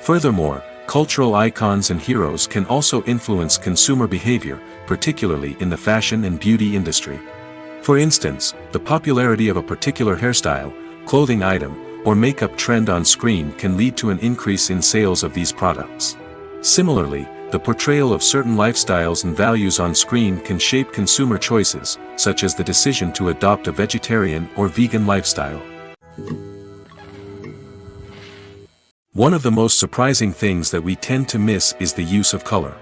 Furthermore, cultural icons and heroes can also influence consumer behavior, particularly in the fashion and beauty industry. For instance, the popularity of a particular hairstyle, clothing item, or makeup trend on screen can lead to an increase in sales of these products. Similarly, the portrayal of certain lifestyles and values on screen can shape consumer choices, such as the decision to adopt a vegetarian or vegan lifestyle. One of the most surprising things that we tend to miss is the use of color.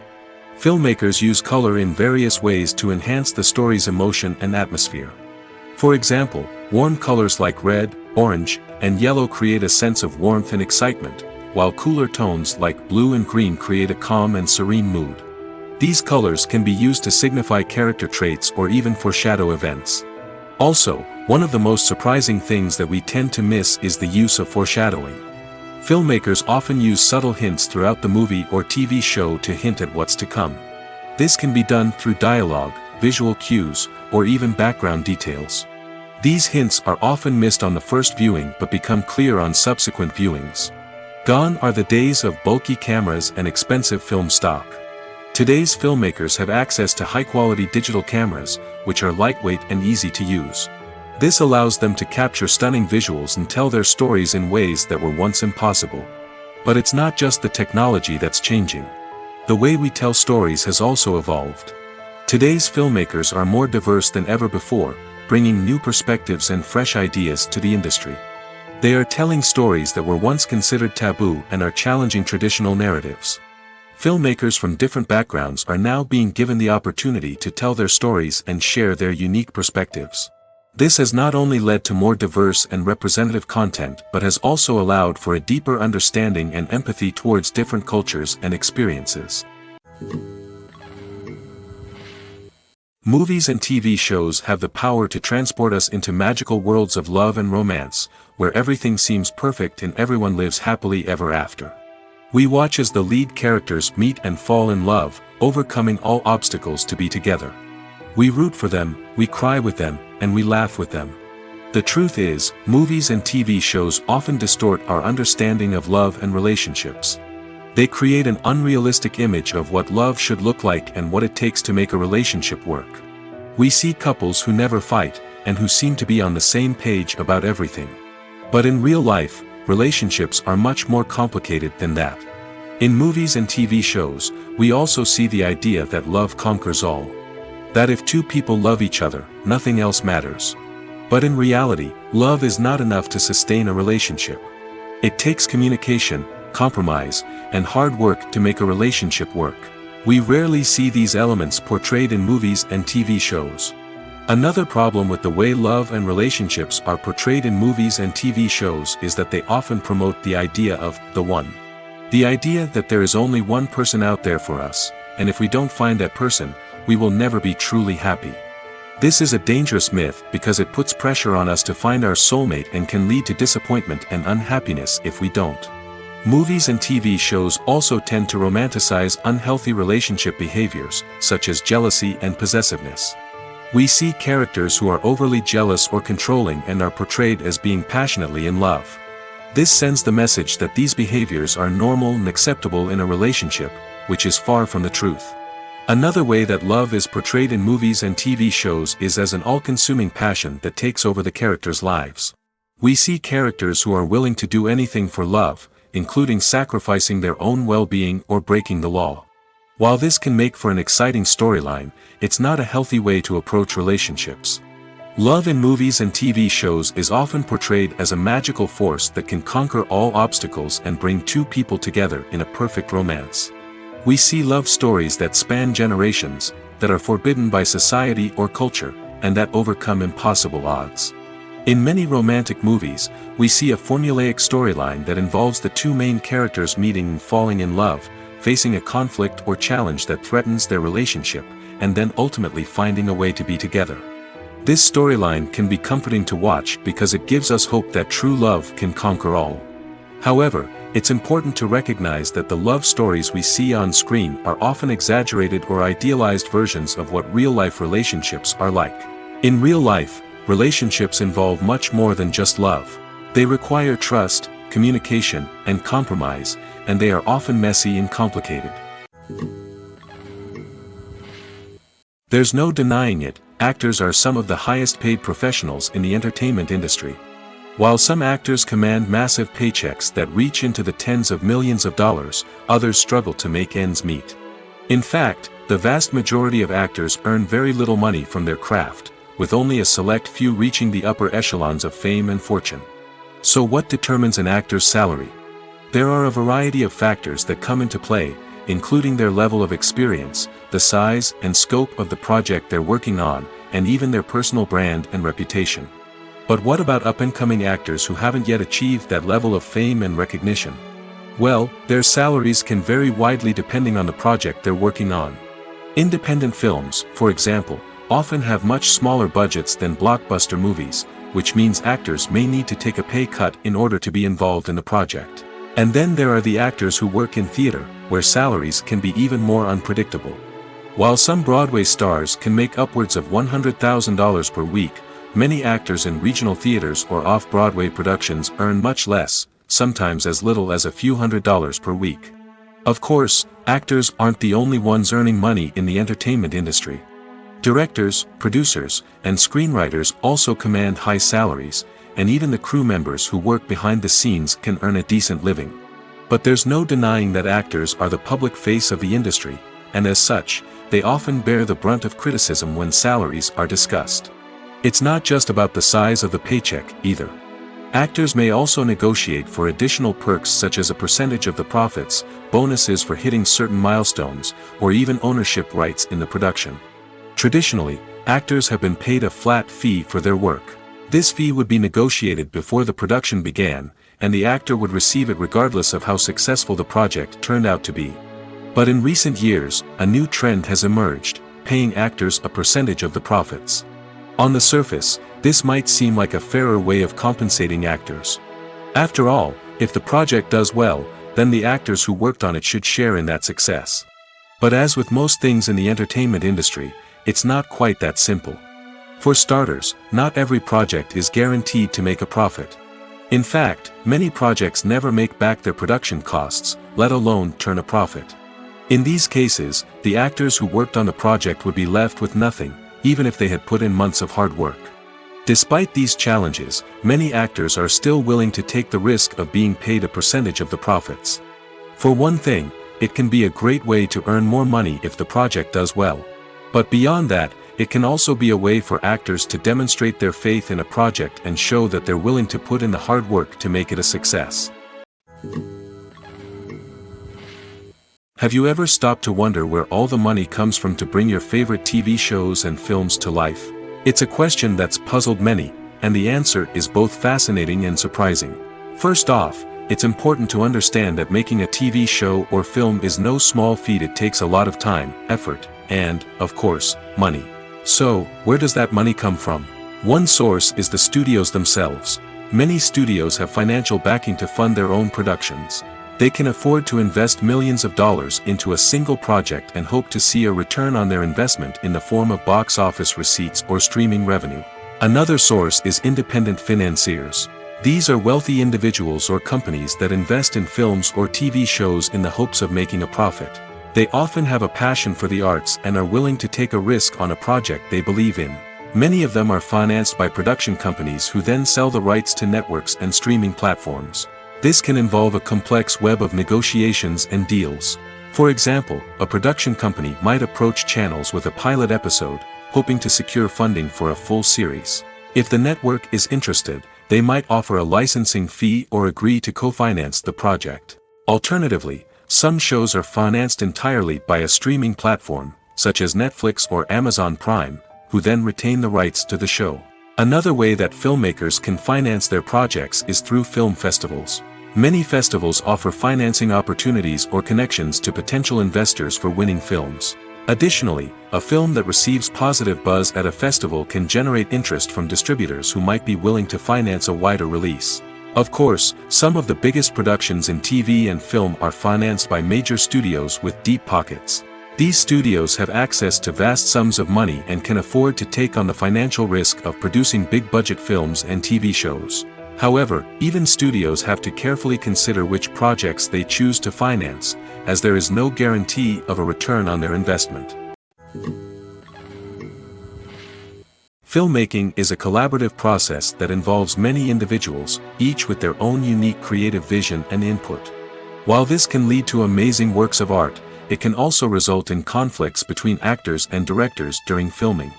Filmmakers use color in various ways to enhance the story's emotion and atmosphere. For example, warm colors like red, orange, and yellow create a sense of warmth and excitement, while cooler tones like blue and green create a calm and serene mood. These colors can be used to signify character traits or even foreshadow events. Also, one of the most surprising things that we tend to miss is the use of foreshadowing. Filmmakers often use subtle hints throughout the movie or TV show to hint at what's to come. This can be done through dialogue, visual cues, or even background details. These hints are often missed on the first viewing but become clear on subsequent viewings. Gone are the days of bulky cameras and expensive film stock. Today's filmmakers have access to high-quality digital cameras, which are lightweight and easy to use. This allows them to capture stunning visuals and tell their stories in ways that were once impossible. But it's not just the technology that's changing. The way we tell stories has also evolved. Today's filmmakers are more diverse than ever before, bringing new perspectives and fresh ideas to the industry. They are telling stories that were once considered taboo and are challenging traditional narratives. Filmmakers from different backgrounds are now being given the opportunity to tell their stories and share their unique perspectives. This has not only led to more diverse and representative content but has also allowed for a deeper understanding and empathy towards different cultures and experiences. Movies and TV shows have the power to transport us into magical worlds of love and romance, where everything seems perfect and everyone lives happily ever after. We watch as the lead characters meet and fall in love, overcoming all obstacles to be together. We root for them, we cry with them, and we laugh with them. The truth is, movies and TV shows often distort our understanding of love and relationships. They create an unrealistic image of what love should look like and what it takes to make a relationship work. We see couples who never fight, and who seem to be on the same page about everything. But in real life, relationships are much more complicated than that. In movies and TV shows, we also see the idea that love conquers all. That if two people love each other, nothing else matters. But in reality, love is not enough to sustain a relationship. It takes communication, compromise, and hard work to make a relationship work. We rarely see these elements portrayed in movies and TV shows. Another problem with the way love and relationships are portrayed in movies and TV shows is that they often promote the idea of the one. The idea that there is only one person out there for us, and if we don't find that person, we will never be truly happy. This is a dangerous myth because it puts pressure on us to find our soulmate and can lead to disappointment and unhappiness if we don't. Movies and TV shows also tend to romanticize unhealthy relationship behaviors, such as jealousy and possessiveness. We see characters who are overly jealous or controlling and are portrayed as being passionately in love. This sends the message that these behaviors are normal and acceptable in a relationship, which is far from the truth. Another way that love is portrayed in movies and TV shows is as an all-consuming passion that takes over the characters' lives. We see characters who are willing to do anything for love, including sacrificing their own well-being or breaking the law. While this can make for an exciting storyline, it's not a healthy way to approach relationships. Love in movies and TV shows is often portrayed as a magical force that can conquer all obstacles and bring two people together in a perfect romance. We see love stories that span generations, that are forbidden by society or culture, and that overcome impossible odds. In many romantic movies, we see a formulaic storyline that involves the two main characters meeting and falling in love, facing a conflict or challenge that threatens their relationship, and then ultimately finding a way to be together. This storyline can be comforting to watch because it gives us hope that true love can conquer all. However, it's important to recognize that the love stories we see on screen are often exaggerated or idealized versions of what real-life relationships are like. In real life, relationships involve much more than just love. They require trust, communication, and compromise, and they are often messy and complicated. There's no denying it, actors are some of the highest paid professionals in the entertainment industry. While some actors command massive paychecks that reach into the tens of millions of dollars, others struggle to make ends meet. In fact, the vast majority of actors earn very little money from their craft, with only a select few reaching the upper echelons of fame and fortune. So what determines an actor's salary? There are a variety of factors that come into play, including their level of experience, the size and scope of the project they're working on, and even their personal brand and reputation. But what about up-and-coming actors who haven't yet achieved that level of fame and recognition? Well, their salaries can vary widely depending on the project they're working on. Independent films, for example, often have much smaller budgets than blockbuster movies, which means actors may need to take a pay cut in order to be involved in the project. And then there are the actors who work in theater, where salaries can be even more unpredictable. While some Broadway stars can make upwards of $100,000 per week, many actors in regional theaters or off-Broadway productions earn much less, sometimes as little as a few $100s per week. Of course, actors aren't the only ones earning money in the entertainment industry. Directors, producers, and screenwriters also command high salaries, and even the crew members who work behind the scenes can earn a decent living. But there's no denying that actors are the public face of the industry, and as such, they often bear the brunt of criticism when salaries are discussed. It's not just about the size of the paycheck, either. Actors may also negotiate for additional perks such as a percentage of the profits, bonuses for hitting certain milestones, or even ownership rights in the production. Traditionally, actors have been paid a flat fee for their work. This fee would be negotiated before the production began, and the actor would receive it regardless of how successful the project turned out to be. But in recent years, a new trend has emerged, paying actors a percentage of the profits. On the surface, this might seem like a fairer way of compensating actors. After all, if the project does well, then the actors who worked on it should share in that success. But as with most things in the entertainment industry, it's not quite that simple. For starters, not every project is guaranteed to make a profit. In fact, many projects never make back their production costs, let alone turn a profit. In these cases, the actors who worked on the project would be left with nothing, even if they had put in months of hard work. Despite these challenges, many actors are still willing to take the risk of being paid a percentage of the profits. For one thing, it can be a great way to earn more money if the project does well. But beyond that, it can also be a way for actors to demonstrate their faith in a project and show that they're willing to put in the hard work to make it a success. Have you ever stopped to wonder where all the money comes from to bring your favorite TV shows and films to life? It's a question that's puzzled many, and the answer is both fascinating and surprising. First off, it's important to understand that making a TV show or film is no small feat. It takes a lot of time, effort, and, of course, money. So, where does that money come from? One source is the studios themselves. Many studios have financial backing to fund their own productions. They can afford to invest millions of dollars into a single project and hope to see a return on their investment in the form of box office receipts or streaming revenue. Another source is independent financiers. These are wealthy individuals or companies that invest in films or TV shows in the hopes of making a profit. They often have a passion for the arts and are willing to take a risk on a project they believe in. Many of them are financed by production companies who then sell the rights to networks and streaming platforms. This can involve a complex web of negotiations and deals. For example, a production company might approach channels with a pilot episode, hoping to secure funding for a full series. If the network is interested, they might offer a licensing fee or agree to co-finance the project. Alternatively, some shows are financed entirely by a streaming platform, such as Netflix or Amazon Prime, who then retain the rights to the show. Another way that filmmakers can finance their projects is through film festivals. Many festivals offer financing opportunities or connections to potential investors for winning films. Additionally, a film that receives positive buzz at a festival can generate interest from distributors who might be willing to finance a wider release. Of course, some of the biggest productions in TV and film are financed by major studios with deep pockets. These studios have access to vast sums of money and can afford to take on the financial risk of producing big-budget films and TV shows. However, even studios have to carefully consider which projects they choose to finance, as there is no guarantee of a return on their investment. Filmmaking is a collaborative process that involves many individuals, each with their own unique creative vision and input. While this can lead to amazing works of art, it can also result in conflicts between actors and directors during filming.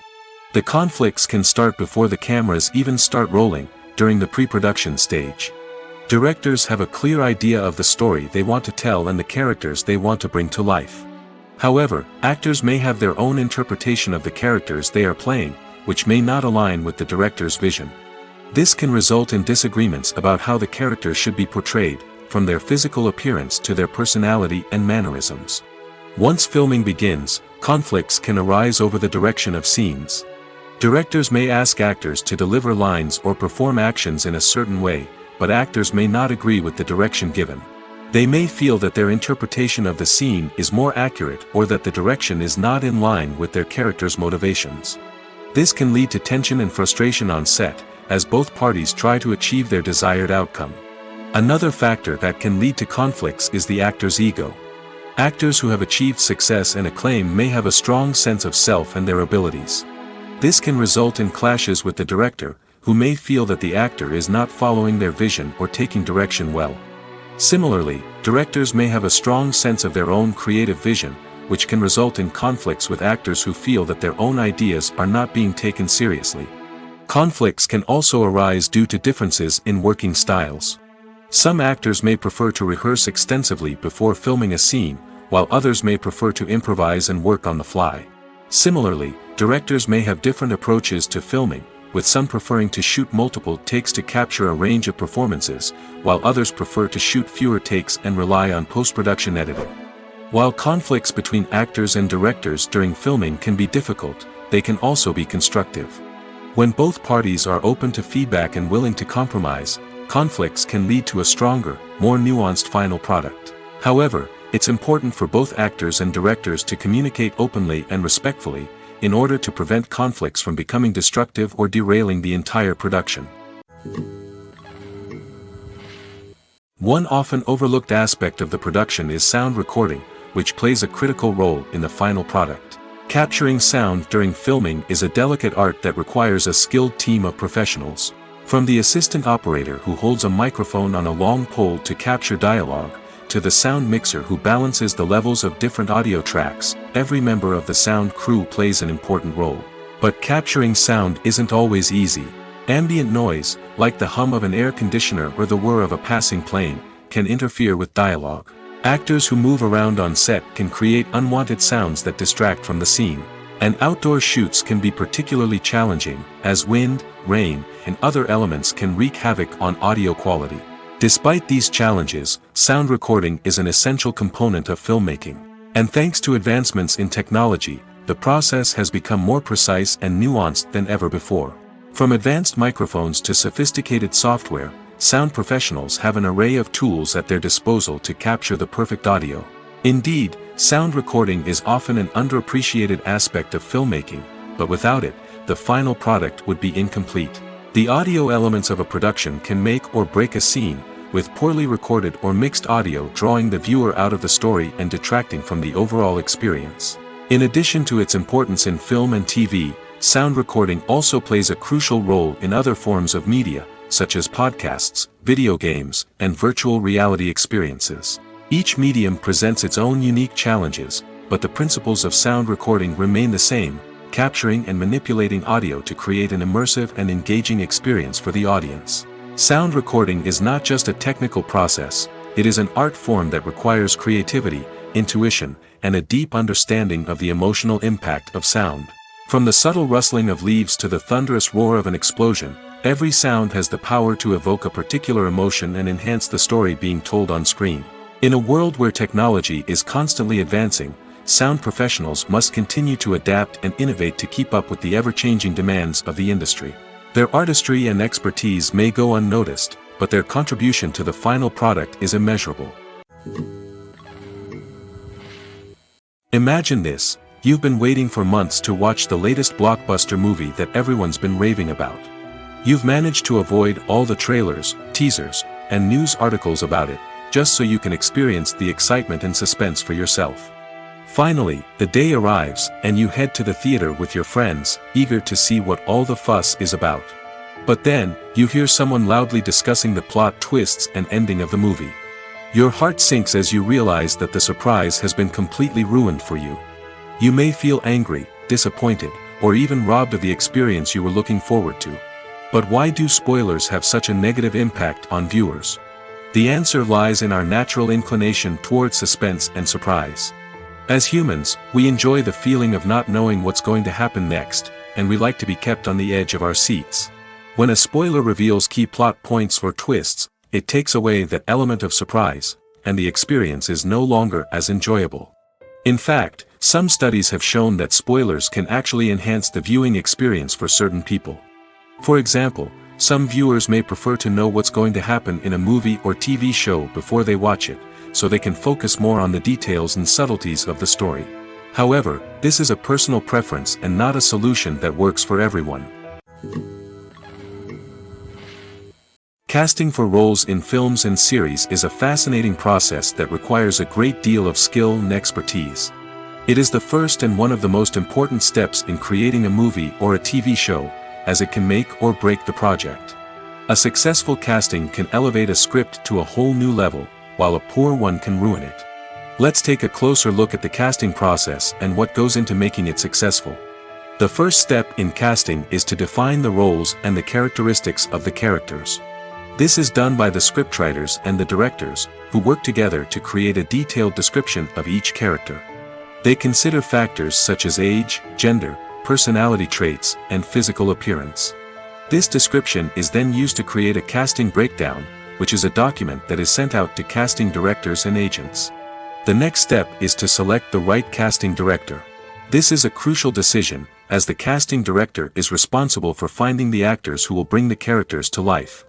The conflicts can start before the cameras even start rolling, during the pre-production stage. Directors have a clear idea of the story they want to tell and the characters they want to bring to life. However, actors may have their own interpretation of the characters they are playing, which may not align with the director's vision. This can result in disagreements about how the characters should be portrayed, from their physical appearance to their personality and mannerisms. Once filming begins, conflicts can arise over the direction of scenes. Directors may ask actors to deliver lines or perform actions in a certain way, but actors may not agree with the direction given. They may feel that their interpretation of the scene is more accurate or that the direction is not in line with their character's motivations. This can lead to tension and frustration on set, as both parties try to achieve their desired outcome. Another factor that can lead to conflicts is the actor's ego. Actors who have achieved success and acclaim may have a strong sense of self and their abilities. This can result in clashes with the director, who may feel that the actor is not following their vision or taking direction well. Similarly, directors may have a strong sense of their own creative vision, which can result in conflicts with actors who feel that their own ideas are not being taken seriously. Conflicts can also arise due to differences in working styles. Some actors may prefer to rehearse extensively before filming a scene, while others may prefer to improvise and work on the fly. Similarly, directors may have different approaches to filming, with some preferring to shoot multiple takes to capture a range of performances, while others prefer to shoot fewer takes and rely on post-production editing. While conflicts between actors and directors during filming can be difficult, they can also be constructive. When both parties are open to feedback and willing to compromise, conflicts can lead to a stronger, more nuanced final product. However, it's important for both actors and directors to communicate openly and respectfully, in order to prevent conflicts from becoming destructive or derailing the entire production. One often overlooked aspect of the production is sound recording, which plays a critical role in the final product. Capturing sound during filming is a delicate art that requires a skilled team of professionals. From the assistant operator who holds a microphone on a long pole to capture dialogue, to the sound mixer who balances the levels of different audio tracks, every member of the sound crew plays an important role. But capturing sound isn't always easy. Ambient noise, like the hum of an air conditioner or the whir of a passing plane, can interfere with dialogue. Actors who move around on set can create unwanted sounds that distract from the scene. And outdoor shoots can be particularly challenging, as wind, rain, and other elements can wreak havoc on audio quality. Despite these challenges, sound recording is an essential component of filmmaking. And thanks to advancements in technology, the process has become more precise and nuanced than ever before. From advanced microphones to sophisticated software, sound professionals have an array of tools at their disposal to capture the perfect audio. Indeed, sound recording is often an underappreciated aspect of filmmaking, but without it, the final product would be incomplete. The audio elements of a production can make or break a scene, with poorly recorded or mixed audio drawing the viewer out of the story and detracting from the overall experience. In addition to its importance in film and TV, sound recording also plays a crucial role in other forms of media, such as podcasts, video games, and virtual reality experiences. Each medium presents its own unique challenges, but the principles of sound recording remain the same, capturing and manipulating audio to create an immersive and engaging experience for the audience. Sound recording is not just a technical process, it is an art form that requires creativity, intuition, and a deep understanding of the emotional impact of sound. From the subtle rustling of leaves to the thunderous roar of an explosion, every sound has the power to evoke a particular emotion and enhance the story being told on screen. In a world where technology is constantly advancing, sound professionals must continue to adapt and innovate to keep up with the ever-changing demands of the industry. Their artistry and expertise may go unnoticed, but their contribution to the final product is immeasurable. Imagine this: you've been waiting for months to watch the latest blockbuster movie that everyone's been raving about. You've managed to avoid all the trailers, teasers, and news articles about it, just so you can experience the excitement and suspense for yourself. Finally, the day arrives, and you head to the theater with your friends, eager to see what all the fuss is about. But then, you hear someone loudly discussing the plot twists and ending of the movie. Your heart sinks as you realize that the surprise has been completely ruined for you. You may feel angry, disappointed, or even robbed of the experience you were looking forward to. But why do spoilers have such a negative impact on viewers? The answer lies in our natural inclination toward suspense and surprise. As humans, we enjoy the feeling of not knowing what's going to happen next, and we like to be kept on the edge of our seats. When a spoiler reveals key plot points or twists, it takes away that element of surprise, and the experience is no longer as enjoyable. In fact, some studies have shown that spoilers can actually enhance the viewing experience for certain people. For example, some viewers may prefer to know what's going to happen in a movie or TV show before they watch it, so they can focus more on the details and subtleties of the story. However, this is a personal preference and not a solution that works for everyone. Casting for roles in films and series is a fascinating process that requires a great deal of skill and expertise. It is the first and one of the most important steps in creating a movie or a TV show, as it can make or break the project. A successful casting can elevate a script to a whole new level, while a poor one can ruin it. Let's take a closer look at the casting process and what goes into making it successful. The first step in casting is to define the roles and the characteristics of the characters. This is done by the scriptwriters and the directors, who work together to create a detailed description of each character. They consider factors such as age, gender, personality traits, and physical appearance. This description is then used to create a casting breakdown, which is a document that is sent out to casting directors and agents. The next step is to select the right casting director. This is a crucial decision, as the casting director is responsible for finding the actors who will bring the characters to life.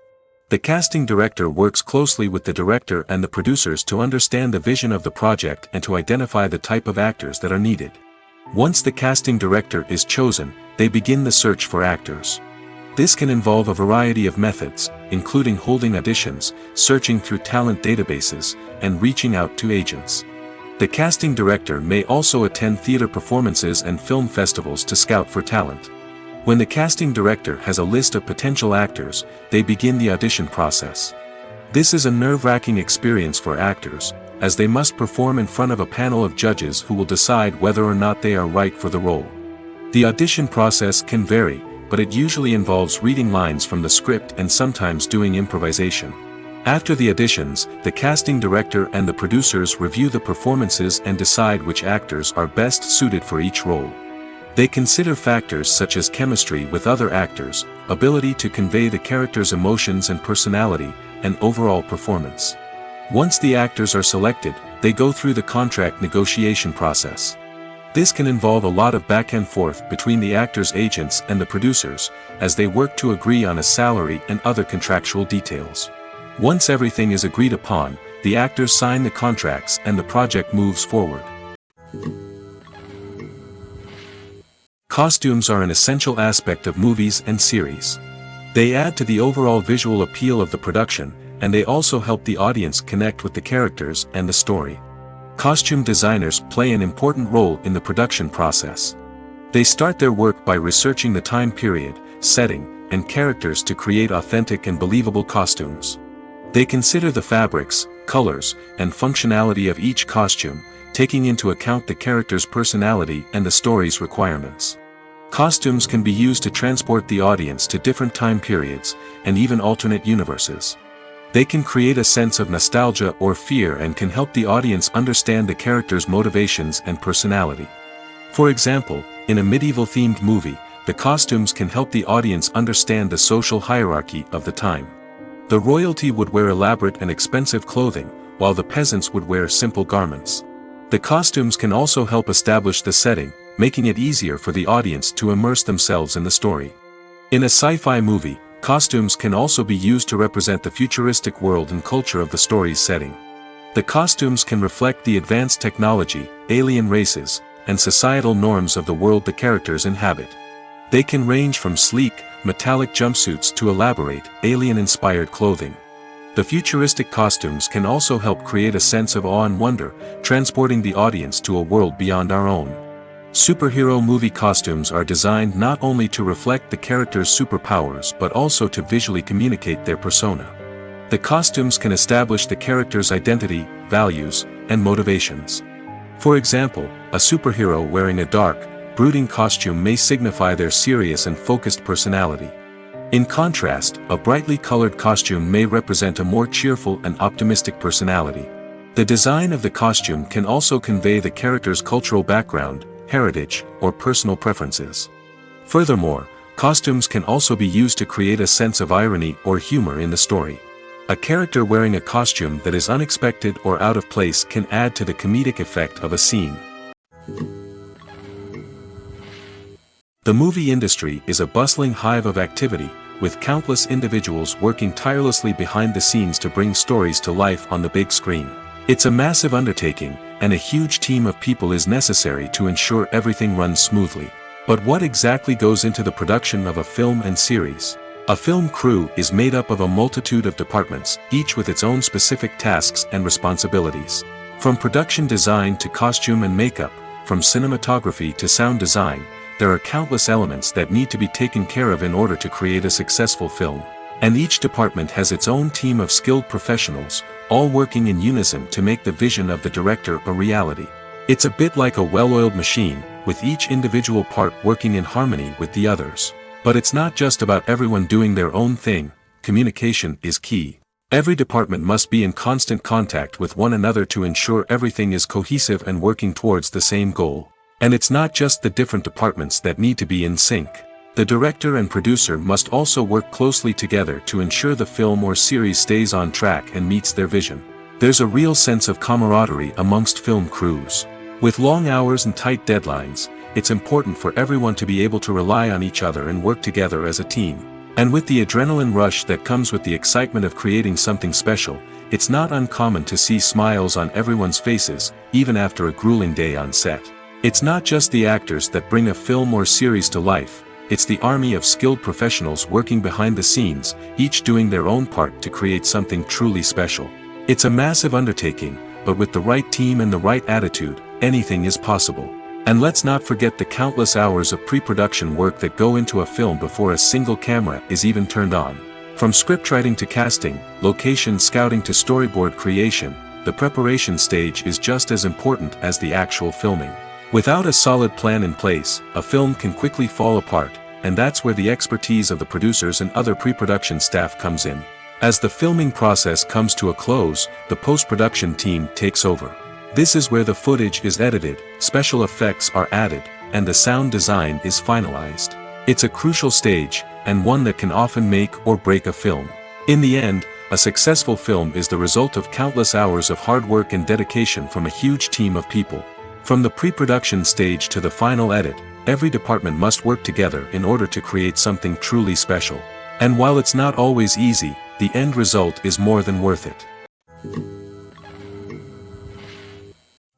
The casting director works closely with the director and the producers to understand the vision of the project and to identify the type of actors that are needed. Once the casting director is chosen, they begin the search for actors. This can involve a variety of methods, including holding auditions, searching through talent databases, and reaching out to agents. The casting director may also attend theater performances and film festivals to scout for talent. When the casting director has a list of potential actors, they begin the audition process. This is a nerve-wracking experience for actors, as they must perform in front of a panel of judges who will decide whether or not they are right for the role. The audition process can vary, but it usually involves reading lines from the script and sometimes doing improvisation. After the auditions, the casting director and the producers review the performances and decide which actors are best suited for each role. They consider factors such as chemistry with other actors, ability to convey the character's emotions and personality, and overall performance. Once the actors are selected, they go through the contract negotiation process. This can involve a lot of back and forth between the actors' agents and the producers, as they work to agree on a salary and other contractual details. Once everything is agreed upon, the actors sign the contracts and the project moves forward. Costumes are an essential aspect of movies and series. They add to the overall visual appeal of the production, and they also help the audience connect with the characters and the story. Costume designers play an important role in the production process. They start their work by researching the time period, setting, and characters to create authentic and believable costumes. They consider the fabrics, colors, and functionality of each costume, taking into account the character's personality and the story's requirements. Costumes can be used to transport the audience to different time periods, and even alternate universes. They can create a sense of nostalgia or fear and can help the audience understand the character's motivations and personality. For example, in a medieval-themed movie, the costumes can help the audience understand the social hierarchy of the time. The royalty would wear elaborate and expensive clothing, while the peasants would wear simple garments. The costumes can also help establish the setting, making it easier for the audience to immerse themselves in the story. In a sci-fi movie, costumes can also be used to represent the futuristic world and culture of the story's setting. The costumes can reflect the advanced technology, alien races, and societal norms of the world the characters inhabit. They can range from sleek, metallic jumpsuits to elaborate, alien-inspired clothing. The futuristic costumes can also help create a sense of awe and wonder, transporting the audience to a world beyond our own. Superhero movie costumes are designed not only to reflect the character's superpowers but also to visually communicate their persona. The costumes can establish the character's identity, values, and motivations. For example, a superhero wearing a dark, brooding costume may signify their serious and focused personality. In contrast, a brightly colored costume may represent a more cheerful and optimistic personality. The design of the costume can also convey the character's cultural background, heritage, or personal preferences. Furthermore, costumes can also be used to create a sense of irony or humor in the story. A character wearing a costume that is unexpected or out of place can add to the comedic effect of a scene. The movie industry is a bustling hive of activity, with countless individuals working tirelessly behind the scenes to bring stories to life on the big screen. It's a massive undertaking, and a huge team of people is necessary to ensure everything runs smoothly. But what exactly goes into the production of a film and series? A film crew is made up of a multitude of departments, each with its own specific tasks and responsibilities. From production design to costume and makeup, from cinematography to sound design, there are countless elements that need to be taken care of in order to create a successful film. And each department has its own team of skilled professionals, all working in unison to make the vision of the director a reality. It's a bit like a well-oiled machine, with each individual part working in harmony with the others. But it's not just about everyone doing their own thing. Communication is key. Every department must be in constant contact with one another to ensure everything is cohesive and working towards the same goal. And it's not just the different departments that need to be in sync. The director and producer must also work closely together to ensure the film or series stays on track and meets their vision. There's a real sense of camaraderie amongst film crews. With long hours and tight deadlines, it's important for everyone to be able to rely on each other and work together as a team. And with the adrenaline rush that comes with the excitement of creating something special, it's not uncommon to see smiles on everyone's faces, even after a grueling day on set. It's not just the actors that bring a film or series to life, it's the army of skilled professionals working behind the scenes, each doing their own part to create something truly special. It's a massive undertaking, but with the right team and the right attitude, anything is possible. And let's not forget the countless hours of pre-production work that go into a film before a single camera is even turned on. From scriptwriting to casting, location scouting to storyboard creation, the preparation stage is just as important as the actual filming. Without a solid plan in place, a film can quickly fall apart, and that's where the expertise of the producers and other pre-production staff comes in. As the filming process comes to a close, the post-production team takes over. This is where the footage is edited, special effects are added, and the sound design is finalized. It's a crucial stage, and one that can often make or break a film. In the end, a successful film is the result of countless hours of hard work and dedication from a huge team of people. From the pre-production stage to the final edit, every department must work together in order to create something truly special. And while it's not always easy, the end result is more than worth it.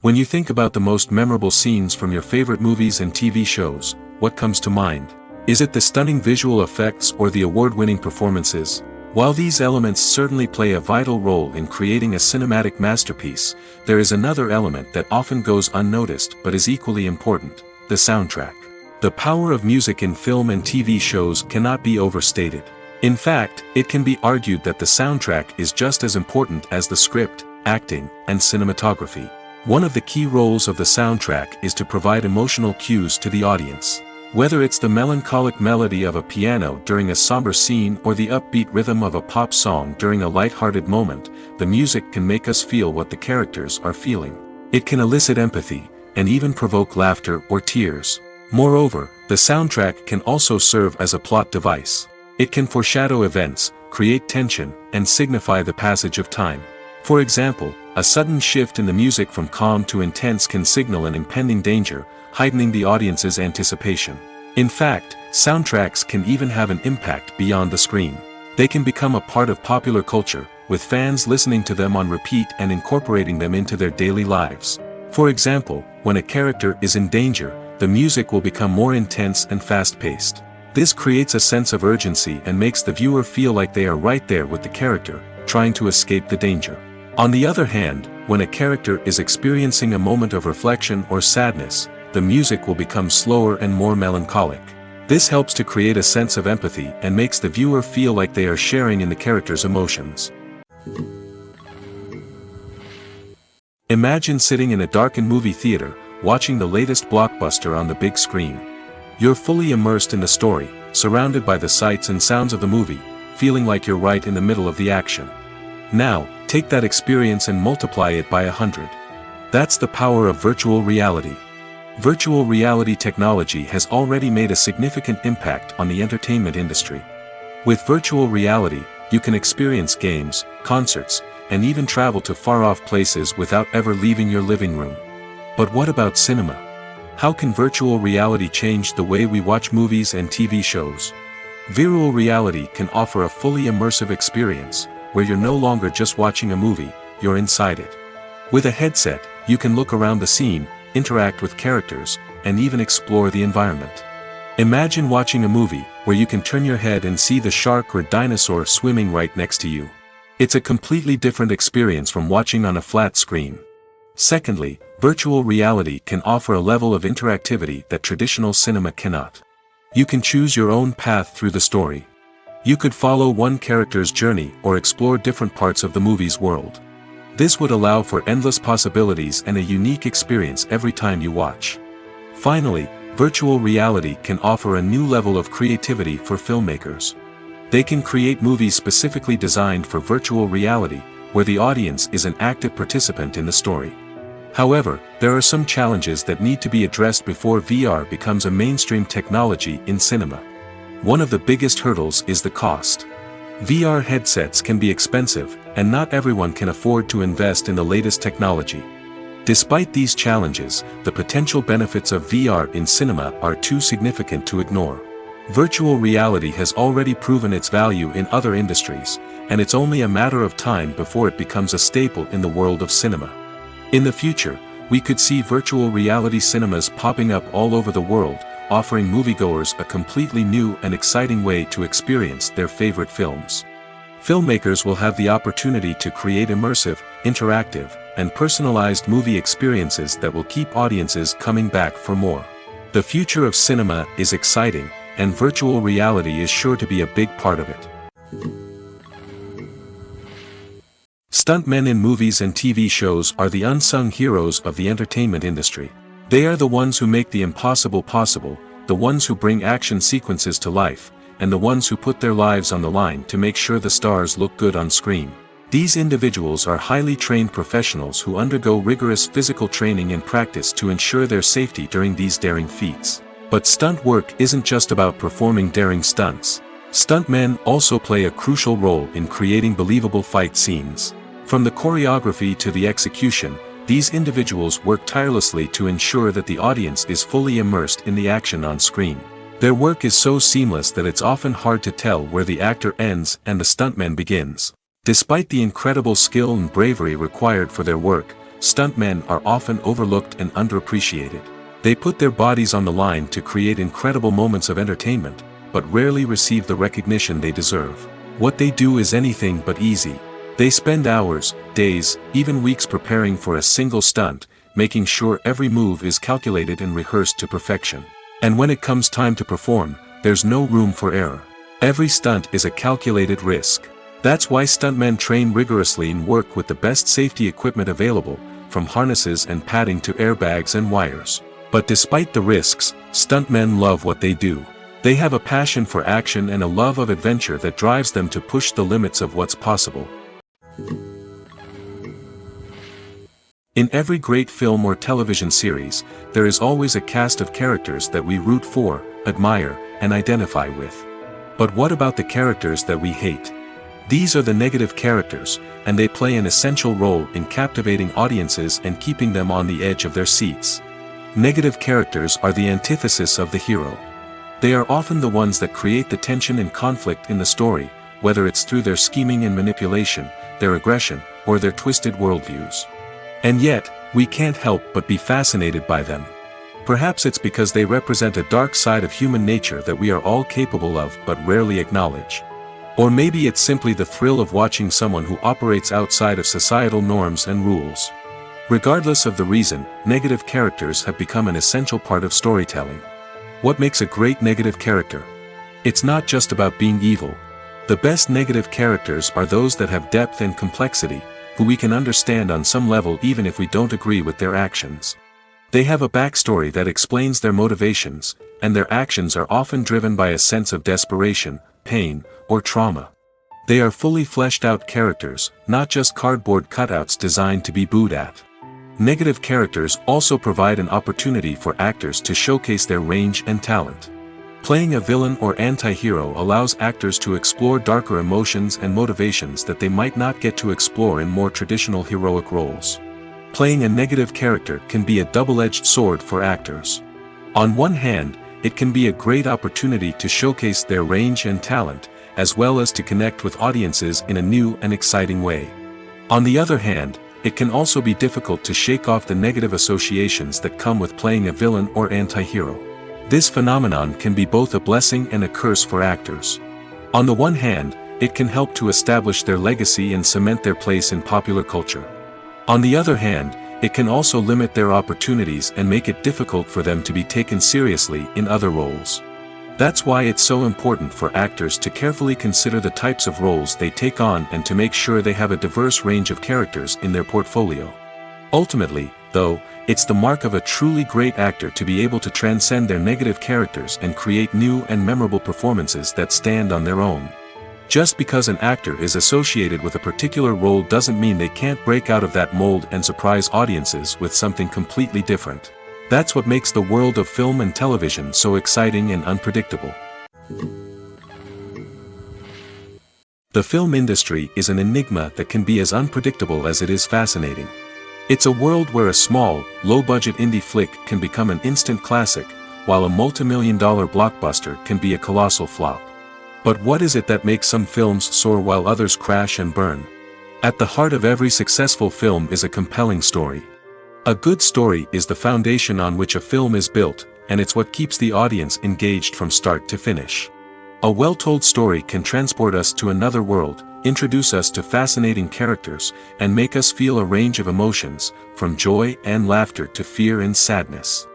When you think about the most memorable scenes from your favorite movies and TV shows, what comes to mind? Is it the stunning visual effects or the award-winning performances? While these elements certainly play a vital role in creating a cinematic masterpiece, there is another element that often goes unnoticed but is equally important: the soundtrack. The power of music in film and TV shows cannot be overstated. In fact, it can be argued that the soundtrack is just as important as the script, acting, and cinematography. One of the key roles of the soundtrack is to provide emotional cues to the audience. Whether it's the melancholic melody of a piano during a somber scene or the upbeat rhythm of a pop song during a light-hearted moment, the music can make us feel what the characters are feeling. It can elicit empathy, and even provoke laughter or tears. Moreover, the soundtrack can also serve as a plot device. It can foreshadow events, create tension, and signify the passage of time. For example, a sudden shift in the music from calm to intense can signal an impending danger, heightening the audience's anticipation. In fact, soundtracks can even have an impact beyond the screen. They can become a part of popular culture, with fans listening to them on repeat and incorporating them into their daily lives. For example, when a character is in danger, the music will become more intense and fast-paced. This creates a sense of urgency and makes the viewer feel like they are right there with the character, trying to escape the danger. On the other hand, when a character is experiencing a moment of reflection or sadness, the music will become slower and more melancholic. This helps to create a sense of empathy and makes the viewer feel like they are sharing in the character's emotions. Imagine sitting in a darkened movie theater, watching the latest blockbuster on the big screen. You're fully immersed in the story, surrounded by the sights and sounds of the movie, feeling like you're right in the middle of the action. Now, take that experience and multiply it by 100. That's the power of virtual reality. Virtual reality technology has already made a significant impact on the entertainment industry. With virtual reality, you can experience games, concerts, and even travel to far-off places without ever leaving your living room. But what about cinema? How can virtual reality change the way we watch movies and TV shows? Virtual reality can offer a fully immersive experience, where you're no longer just watching a movie, you're inside it. With a headset, you can look around the scene, interact with characters, and even explore the environment. Imagine watching a movie, where you can turn your head and see the shark or dinosaur swimming right next to you. It's a completely different experience from watching on a flat screen. Secondly, virtual reality can offer a level of interactivity that traditional cinema cannot. You can choose your own path through the story. You could follow one character's journey or explore different parts of the movie's world. This would allow for endless possibilities and a unique experience every time you watch. Finally, virtual reality can offer a new level of creativity for filmmakers. They can create movies specifically designed for virtual reality, where the audience is an active participant in the story. However, there are some challenges that need to be addressed before VR becomes a mainstream technology in cinema. One of the biggest hurdles is the cost. VR headsets can be expensive, and not everyone can afford to invest in the latest technology. Despite these challenges, the potential benefits of VR in cinema are too significant to ignore. Virtual reality has already proven its value in other industries, and it's only a matter of time before it becomes a staple in the world of cinema. In the future, we could see virtual reality cinemas popping up all over the world, offering moviegoers a completely new and exciting way to experience their favorite films. Filmmakers will have the opportunity to create immersive, interactive, and personalized movie experiences that will keep audiences coming back for more. The future of cinema is exciting, and virtual reality is sure to be a big part of it. Stuntmen in movies and TV shows are the unsung heroes of the entertainment industry. They are the ones who make the impossible possible, the ones who bring action sequences to life, and the ones who put their lives on the line to make sure the stars look good on screen. These individuals are highly trained professionals who undergo rigorous physical training and practice to ensure their safety during these daring feats. But stunt work isn't just about performing daring stunts. Stuntmen also play a crucial role in creating believable fight scenes. From the choreography to the execution, these individuals work tirelessly to ensure that the audience is fully immersed in the action on screen. Their work is so seamless that it's often hard to tell where the actor ends and the stuntman begins. Despite the incredible skill and bravery required for their work, stuntmen are often overlooked and underappreciated. They put their bodies on the line to create incredible moments of entertainment, but rarely receive the recognition they deserve. What they do is anything but easy. They spend hours, days, even weeks preparing for a single stunt, making sure every move is calculated and rehearsed to perfection. And when it comes time to perform, there's no room for error. Every stunt is a calculated risk. That's why stuntmen train rigorously and work with the best safety equipment available, from harnesses and padding to airbags and wires. But despite the risks, stuntmen love what they do. They have a passion for action and a love of adventure that drives them to push the limits of what's possible. In every great film or television series, there is always a cast of characters that we root for, admire, and identify with. But what about the characters that we hate? These are the negative characters, and they play an essential role in captivating audiences and keeping them on the edge of their seats. Negative characters are the antithesis of the hero. They are often the ones that create the tension and conflict in the story, whether it's through their scheming and manipulation, their aggression, or their twisted worldviews. And yet, we can't help but be fascinated by them. Perhaps it's because they represent a dark side of human nature that we are all capable of but rarely acknowledge. Or maybe it's simply the thrill of watching someone who operates outside of societal norms and rules. Regardless of the reason, negative characters have become an essential part of storytelling. What makes a great negative character? It's not just about being evil. The best negative characters are those that have depth and complexity, who we can understand on some level even if we don't agree with their actions. They have a backstory that explains their motivations, and their actions are often driven by a sense of desperation, pain, or trauma. They are fully fleshed out characters, not just cardboard cutouts designed to be booed at. Negative characters also provide an opportunity for actors to showcase their range and talent. Playing a villain or anti-hero allows actors to explore darker emotions and motivations that they might not get to explore in more traditional heroic roles. Playing a negative character can be a double-edged sword for actors. On one hand, it can be a great opportunity to showcase their range and talent, as well as to connect with audiences in a new and exciting way. On the other hand, it can also be difficult to shake off the negative associations that come with playing a villain or anti-hero. This phenomenon can be both a blessing and a curse for actors. On the one hand, it can help to establish their legacy and cement their place in popular culture. On the other hand, it can also limit their opportunities and make it difficult for them to be taken seriously in other roles. That's why it's so important for actors to carefully consider the types of roles they take on and to make sure they have a diverse range of characters in their portfolio. Ultimately, though, it's the mark of a truly great actor to be able to transcend their negative characters and create new and memorable performances that stand on their own. Just because an actor is associated with a particular role doesn't mean they can't break out of that mold and surprise audiences with something completely different. That's what makes the world of film and television so exciting and unpredictable. The film industry is an enigma that can be as unpredictable as it is fascinating. It's a world where a small, low-budget indie flick can become an instant classic, while a multi-million-dollar blockbuster can be a colossal flop. But what is it that makes some films soar while others crash and burn? At the heart of every successful film is a compelling story. A good story is the foundation on which a film is built, and it's what keeps the audience engaged from start to finish. A well-told story can transport us to another world, introduce us to fascinating characters, and make us feel a range of emotions, from joy and laughter to fear and sadness.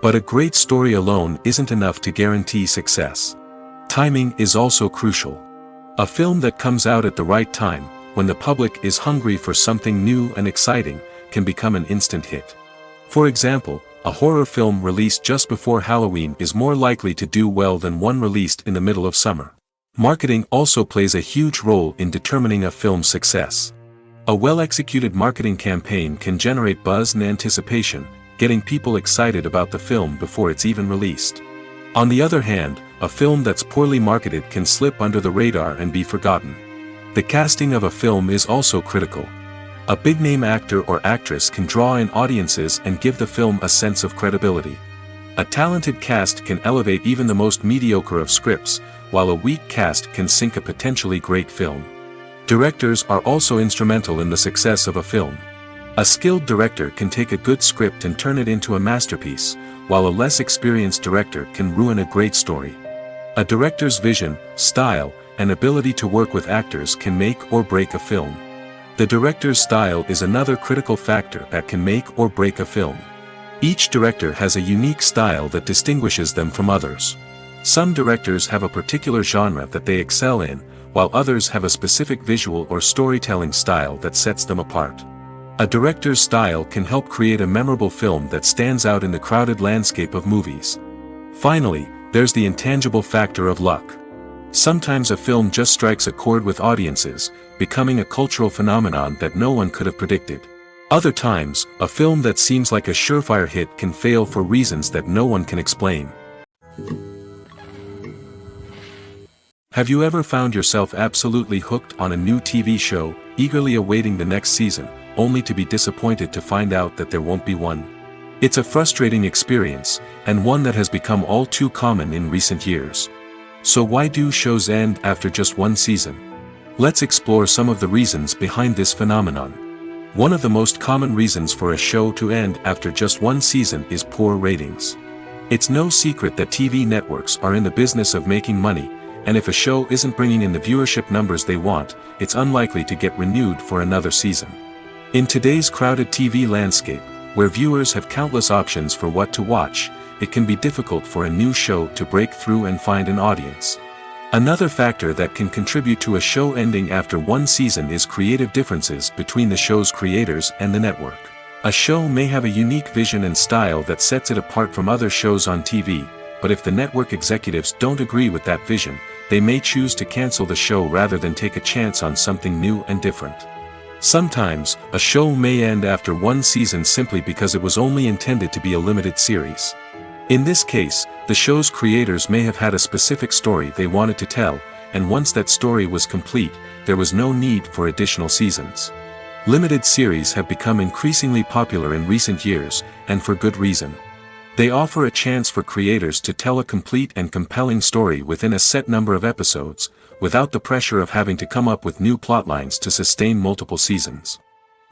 But a great story alone isn't enough to guarantee success. Timing is also crucial. A film that comes out at the right time, when the public is hungry for something new and exciting, can become an instant hit. For example, a horror film released just before Halloween is more likely to do well than one released in the middle of summer. Marketing also plays a huge role in determining a film's success. A well-executed marketing campaign can generate buzz and anticipation, getting people excited about the film before it's even released. On the other hand, a film that's poorly marketed can slip under the radar and be forgotten. The casting of a film is also critical. A big-name actor or actress can draw in audiences and give the film a sense of credibility. A talented cast can elevate even the most mediocre of scripts, while a weak cast can sink a potentially great film. Directors are also instrumental in the success of a film. A skilled director can take a good script and turn it into a masterpiece, while a less experienced director can ruin a great story. A director's vision, style, and ability to work with actors can make or break a film. The director's style is another critical factor that can make or break a film. Each director has a unique style that distinguishes them from others. Some directors have a particular genre that they excel in, while others have a specific visual or storytelling style that sets them apart. A director's style can help create a memorable film that stands out in the crowded landscape of movies. Finally, there's the intangible factor of luck. Sometimes a film just strikes a chord with audiences, becoming a cultural phenomenon that no one could have predicted. Other times, a film that seems like a surefire hit can fail for reasons that no one can explain. Have you ever found yourself absolutely hooked on a new TV show, eagerly awaiting the next season, only to be disappointed to find out that there won't be one? It's a frustrating experience, and one that has become all too common in recent years. So why do shows end after just one season? Let's explore some of the reasons behind this phenomenon. One of the most common reasons for a show to end after just one season is poor ratings. It's no secret that TV networks are in the business of making money, and if a show isn't bringing in the viewership numbers they want, it's unlikely to get renewed for another season. In today's crowded TV landscape, where viewers have countless options for what to watch, it can be difficult for a new show to break through and find an audience. Another factor that can contribute to a show ending after one season is creative differences between the show's creators and the network. A show may have a unique vision and style that sets it apart from other shows on TV, but if the network executives don't agree with that vision, they may choose to cancel the show rather than take a chance on something new and different. Sometimes, a show may end after one season simply because it was only intended to be a limited series. In this case, the show's creators may have had a specific story they wanted to tell, and once that story was complete, there was no need for additional seasons. Limited series have become increasingly popular in recent years, and for good reason. They offer a chance for creators to tell a complete and compelling story within a set number of episodes, without the pressure of having to come up with new plotlines to sustain multiple seasons.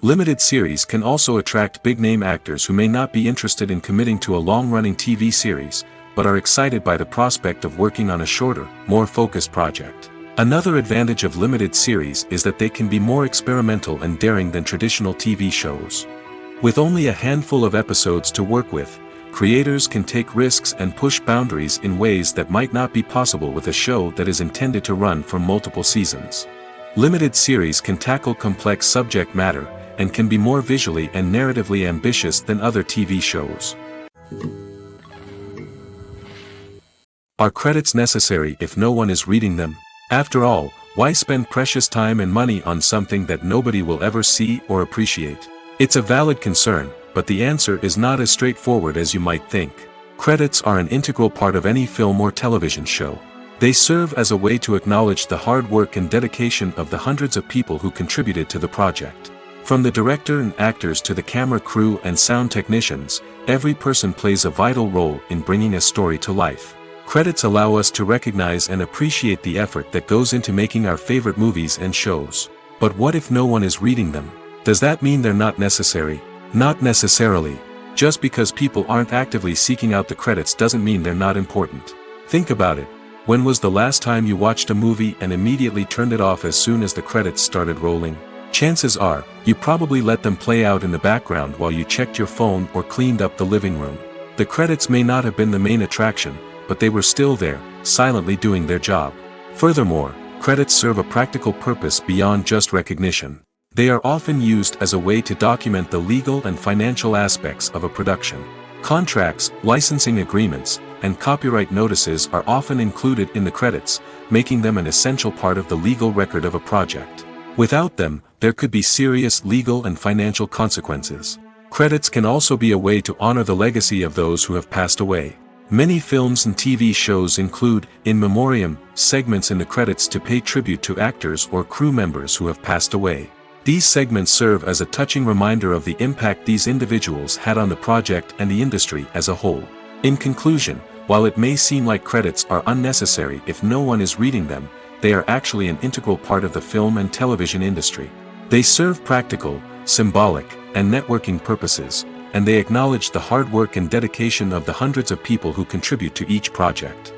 Limited series can also attract big-name actors who may not be interested in committing to a long-running TV series, but are excited by the prospect of working on a shorter, more focused project. Another advantage of limited series is that they can be more experimental and daring than traditional TV shows. With only a handful of episodes to work with, creators can take risks and push boundaries in ways that might not be possible with a show that is intended to run for multiple seasons. Limited series can tackle complex subject matter, and can be more visually and narratively ambitious than other TV shows. Are credits necessary if no one is reading them? After all, why spend precious time and money on something that nobody will ever see or appreciate? It's a valid concern, but the answer is not as straightforward as you might think. Credits are an integral part of any film or television show. They serve as a way to acknowledge the hard work and dedication of the hundreds of people who contributed to the project. From the director and actors to the camera crew and sound technicians, every person plays a vital role in bringing a story to life. Credits allow us to recognize and appreciate the effort that goes into making our favorite movies and shows. But what if no one is reading them? Does that mean they're not necessary? Not necessarily. Just because people aren't actively seeking out the credits doesn't mean they're not important. Think about it. When was the last time you watched a movie and immediately turned it off as soon as the credits started rolling? Chances are, you probably let them play out in the background while you checked your phone or cleaned up the living room. The credits may not have been the main attraction, but they were still there, silently doing their job. Furthermore, credits serve a practical purpose beyond just recognition. They are often used as a way to document the legal and financial aspects of a production. Contracts, licensing agreements, and copyright notices are often included in the credits, making them an essential part of the legal record of a project. Without them, there could be serious legal and financial consequences. Credits can also be a way to honor the legacy of those who have passed away. Many films and TV shows include, in memoriam, segments in the credits to pay tribute to actors or crew members who have passed away. These segments serve as a touching reminder of the impact these individuals had on the project and the industry as a whole. In conclusion, while it may seem like credits are unnecessary if no one is reading them, they are actually an integral part of the film and television industry. They serve practical, symbolic, and networking purposes, and they acknowledge the hard work and dedication of the hundreds of people who contribute to each project.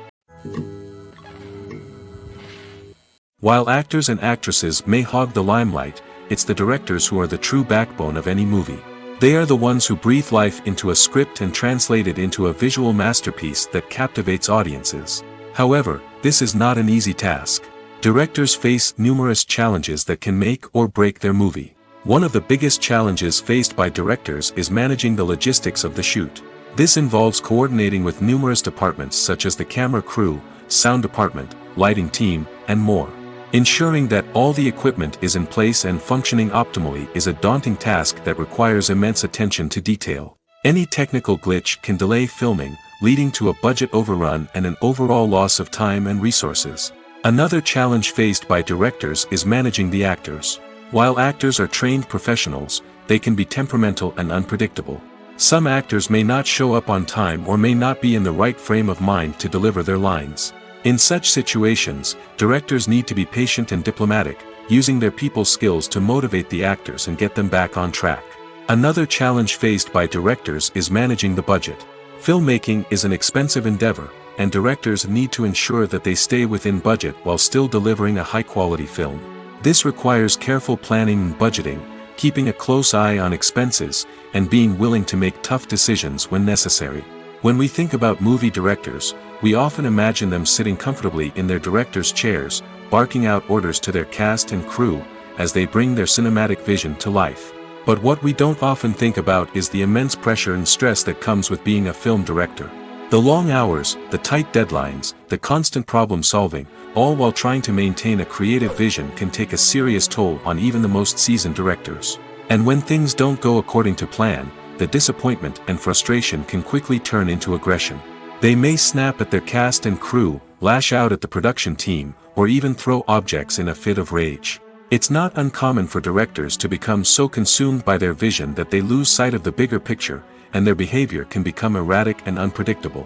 While actors and actresses may hog the limelight, it's the directors who are the true backbone of any movie. They are the ones who breathe life into a script and translate it into a visual masterpiece that captivates audiences. However, this is not an easy task. Directors face numerous challenges that can make or break their movie. One of the biggest challenges faced by directors is managing the logistics of the shoot. This involves coordinating with numerous departments such as the camera crew, sound department, lighting team, and more. Ensuring that all the equipment is in place and functioning optimally is a daunting task that requires immense attention to detail. Any technical glitch can delay filming, leading to a budget overrun and an overall loss of time and resources. Another challenge faced by directors is managing the actors. While actors are trained professionals, they can be temperamental and unpredictable. Some actors may not show up on time or may not be in the right frame of mind to deliver their lines. In such situations, directors need to be patient and diplomatic, using their people skills to motivate the actors and get them back on track. Another challenge faced by directors is managing the budget. Filmmaking is an expensive endeavor, and directors need to ensure that they stay within budget while still delivering a high-quality film. This requires careful planning and budgeting, keeping a close eye on expenses, and being willing to make tough decisions when necessary. When we think about movie directors, we often imagine them sitting comfortably in their director's chairs, barking out orders to their cast and crew, as they bring their cinematic vision to life. But what we don't often think about is the immense pressure and stress that comes with being a film director. The long hours, the tight deadlines, the constant problem solving, all while trying to maintain a creative vision can take a serious toll on even the most seasoned directors. And when things don't go according to plan, the disappointment and frustration can quickly turn into aggression. They may snap at their cast and crew, lash out at the production team, or even throw objects in a fit of rage. It's not uncommon for directors to become so consumed by their vision that they lose sight of the bigger picture, and their behavior can become erratic and unpredictable.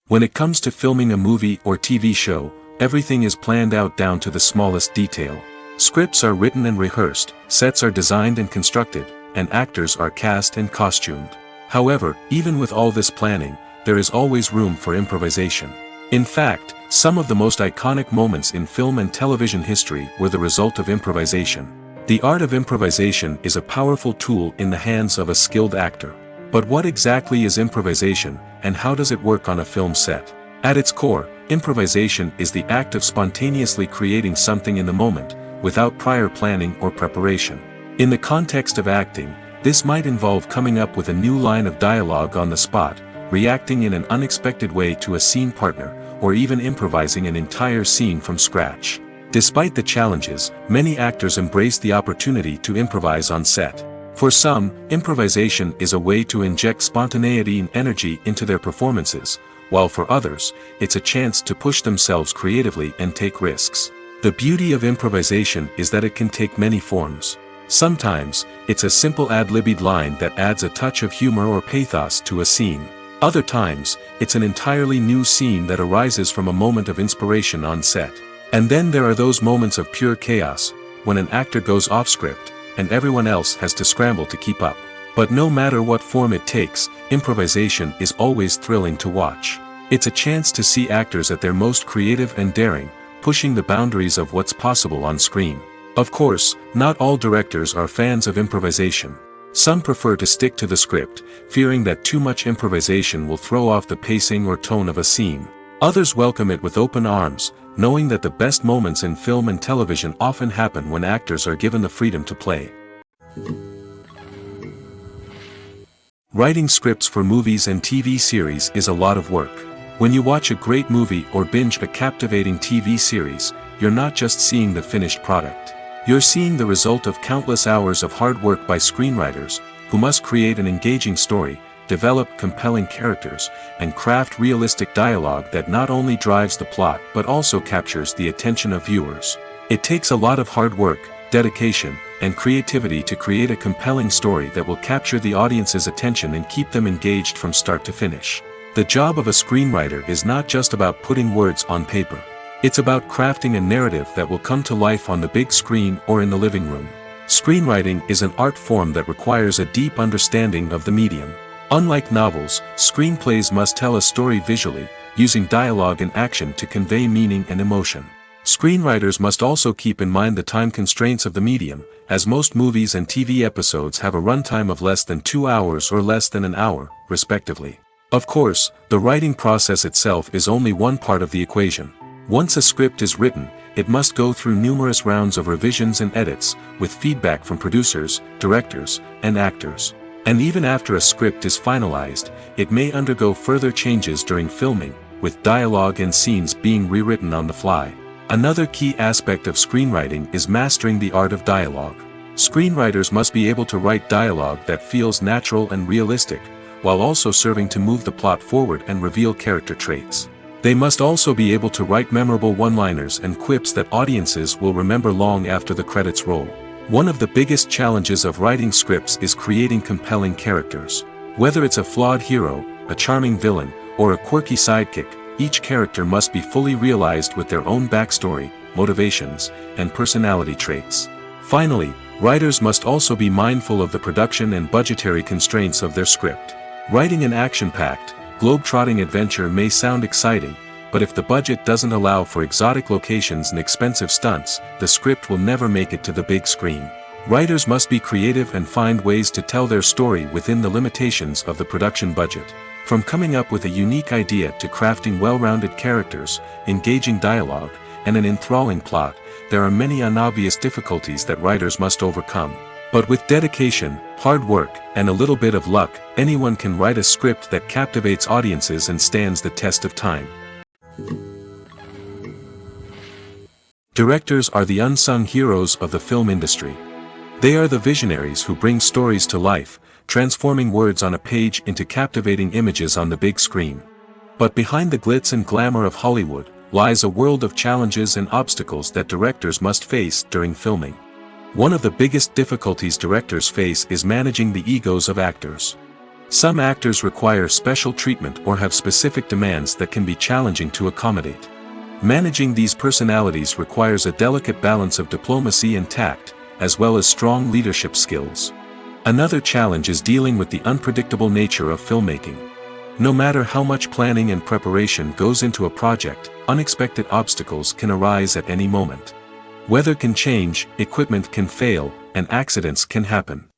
When it comes to filming a movie or TV show, everything is planned out down to the smallest detail. Scripts are written and rehearsed, sets are designed and constructed, and actors are cast and costumed. However, even with all this planning, there is always room for improvisation. In fact, some of the most iconic moments in film and television history were the result of improvisation. The art of improvisation is a powerful tool in the hands of a skilled actor. But what exactly is improvisation, and how does it work on a film set? At its core, improvisation is the act of spontaneously creating something in the moment, without prior planning or preparation. In the context of acting, this might involve coming up with a new line of dialogue on the spot, reacting in an unexpected way to a scene partner, or even improvising an entire scene from scratch. Despite the challenges, many actors embrace the opportunity to improvise on set. For some, improvisation is a way to inject spontaneity and energy into their performances, while for others, it's a chance to push themselves creatively and take risks. The beauty of improvisation is that it can take many forms. Sometimes, it's a simple ad-libbed line that adds a touch of humor or pathos to a scene. Other times, it's an entirely new scene that arises from a moment of inspiration on set. And then there are those moments of pure chaos, when an actor goes off script, and everyone else has to scramble to keep up. But no matter what form it takes, improvisation is always thrilling to watch. It's a chance to see actors at their most creative and daring, pushing the boundaries of what's possible on screen. Of course, not all directors are fans of improvisation. Some prefer to stick to the script, fearing that too much improvisation will throw off the pacing or tone of a scene. Others welcome it with open arms, knowing that the best moments in film and television often happen when actors are given the freedom to play. Writing scripts for movies and TV series is a lot of work. When you watch a great movie or binge a captivating TV series, you're not just seeing the finished product. You're seeing the result of countless hours of hard work by screenwriters, who must create an engaging story, develop compelling characters, and craft realistic dialogue that not only drives the plot but also captures the attention of viewers. It takes a lot of hard work, dedication, and creativity to create a compelling story that will capture the audience's attention and keep them engaged from start to finish. The job of a screenwriter is not just about putting words on paper. It's about crafting a narrative that will come to life on the big screen or in the living room. Screenwriting is an art form that requires a deep understanding of the medium. Unlike novels, screenplays must tell a story visually, using dialogue and action to convey meaning and emotion. Screenwriters must also keep in mind the time constraints of the medium, as most movies and TV episodes have a runtime of less than 2 hours or less than an hour, respectively. Of course, the writing process itself is only one part of the equation. Once a script is written, it must go through numerous rounds of revisions and edits, with feedback from producers, directors, and actors. And even after a script is finalized, it may undergo further changes during filming, with dialogue and scenes being rewritten on the fly. Another key aspect of screenwriting is mastering the art of dialogue. Screenwriters must be able to write dialogue that feels natural and realistic, while also serving to move the plot forward and reveal character traits. They must also be able to write memorable one-liners and quips that audiences will remember long after the credits roll. One of the biggest challenges of writing scripts is creating compelling characters. Whether it's a flawed hero, a charming villain, or a quirky sidekick, each character must be fully realized with their own backstory, motivations, and personality traits. Finally, writers must also be mindful of the production and budgetary constraints of their script. Writing an action-packed, globe-trotting adventure may sound exciting, but if the budget doesn't allow for exotic locations and expensive stunts, the script will never make it to the big screen. Writers must be creative and find ways to tell their story within the limitations of the production budget. From coming up with a unique idea to crafting well-rounded characters, engaging dialogue, and an enthralling plot, there are many unobvious difficulties that writers must overcome. But with dedication, hard work, and a little bit of luck, anyone can write a script that captivates audiences and stands the test of time. Directors are the unsung heroes of the film industry. They are the visionaries who bring stories to life, transforming words on a page into captivating images on the big screen. But behind the glitz and glamour of Hollywood, lies a world of challenges and obstacles that directors must face during filming. One of the biggest difficulties directors face is managing the egos of actors. Some actors require special treatment or have specific demands that can be challenging to accommodate. Managing these personalities requires a delicate balance of diplomacy and tact, as well as strong leadership skills. Another challenge is dealing with the unpredictable nature of filmmaking. No matter how much planning and preparation goes into a project, unexpected obstacles can arise at any moment. Weather can change, equipment can fail, and accidents can happen.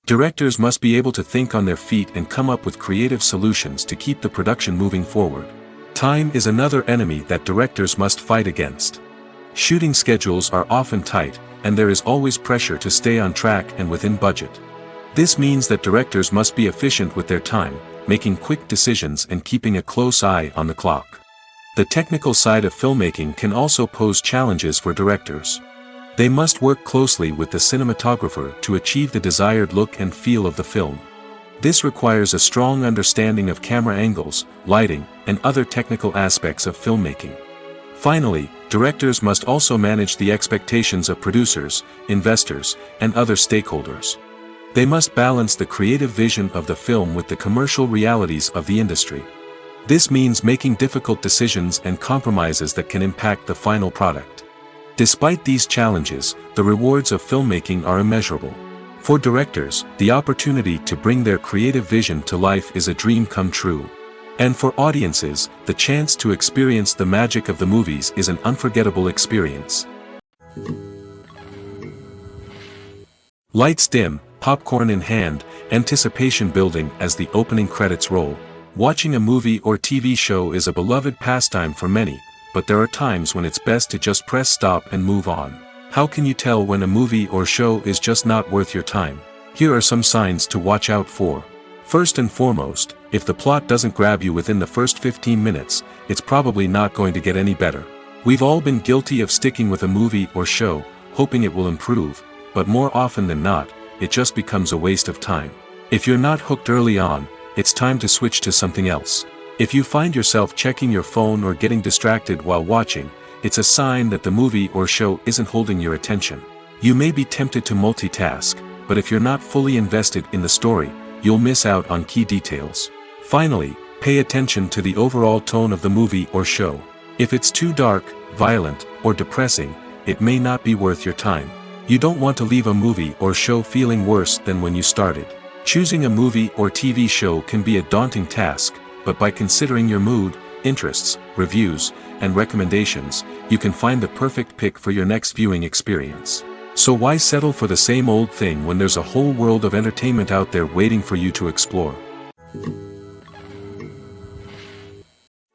Directors must be able to think on their feet and come up with creative solutions to keep the production moving forward. Time is another enemy that directors must fight against. Shooting schedules are often tight, and there is always pressure to stay on track and within budget. This means that directors must be efficient with their time, making quick decisions and keeping a close eye on the clock. The technical side of filmmaking can also pose challenges for directors. They must work closely with the cinematographer to achieve the desired look and feel of the film. This requires a strong understanding of camera angles, lighting, and other technical aspects of filmmaking. Finally, directors must also manage the expectations of producers, investors, and other stakeholders. They must balance the creative vision of the film with the commercial realities of the industry. This means making difficult decisions and compromises that can impact the final product. Despite these challenges, the rewards of filmmaking are immeasurable. For directors, the opportunity to bring their creative vision to life is a dream come true. And for audiences, the chance to experience the magic of the movies is an unforgettable experience. Lights dim, popcorn in hand, anticipation building as the opening credits roll. Watching a movie or TV show is a beloved pastime for many, but there are times when it's best to just press stop and move on. How can you tell when a movie or show is just not worth your time? Here are some signs to watch out for. First and foremost, if the plot doesn't grab you within the first 15 minutes, it's probably not going to get any better. We've all been guilty of sticking with a movie or show, hoping it will improve, but more often than not, it just becomes a waste of time. If you're not hooked early on, it's time to switch to something else. If you find yourself checking your phone or getting distracted while watching, it's a sign that the movie or show isn't holding your attention. You may be tempted to multitask, but if you're not fully invested in the story, you'll miss out on key details. Finally, pay attention to the overall tone of the movie or show. If it's too dark, violent, or depressing, it may not be worth your time. You don't want to leave a movie or show feeling worse than when you started. Choosing a movie or TV show can be a daunting task, but by considering your mood, interests, reviews, and recommendations, you can find the perfect pick for your next viewing experience. So why settle for the same old thing when there's a whole world of entertainment out there waiting for you to explore?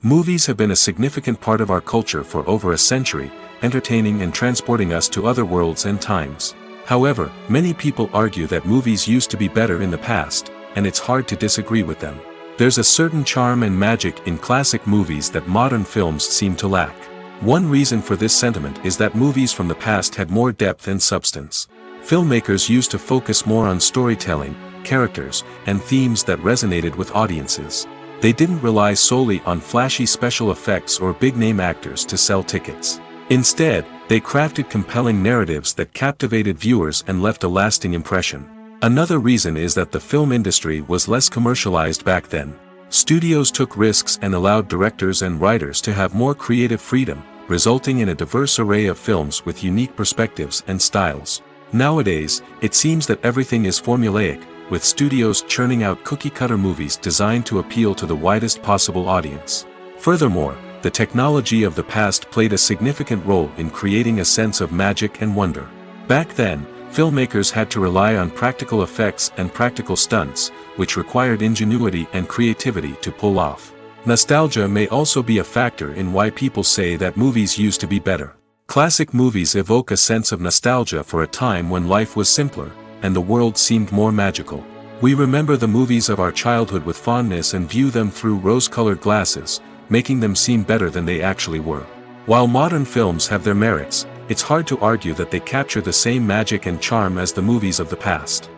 Movies have been a significant part of our culture for over a century, entertaining and transporting us to other worlds and times. However, many people argue that movies used to be better in the past, and it's hard to disagree with them. There's a certain charm and magic in classic movies that modern films seem to lack. One reason for this sentiment is that movies from the past had more depth and substance. Filmmakers used to focus more on storytelling, characters, and themes that resonated with audiences. They didn't rely solely on flashy special effects or big-name actors to sell tickets. Instead, they crafted compelling narratives that captivated viewers and left a lasting impression. Another reason is that the film industry was less commercialized back then. Studios took risks and allowed directors and writers to have more creative freedom, resulting in a diverse array of films with unique perspectives and styles. Nowadays, it seems that everything is formulaic, with studios churning out cookie-cutter movies designed to appeal to the widest possible audience. Furthermore, the technology of the past played a significant role in creating a sense of magic and wonder. Back then, filmmakers had to rely on practical effects and practical stunts, which required ingenuity and creativity to pull off. Nostalgia may also be a factor in why people say that movies used to be better. Classic movies evoke a sense of nostalgia for a time when life was simpler, and the world seemed more magical. We remember the movies of our childhood with fondness and view them through rose-colored glasses, making them seem better than they actually were. While modern films have their merits, it's hard to argue that they capture the same magic and charm as the movies of the past.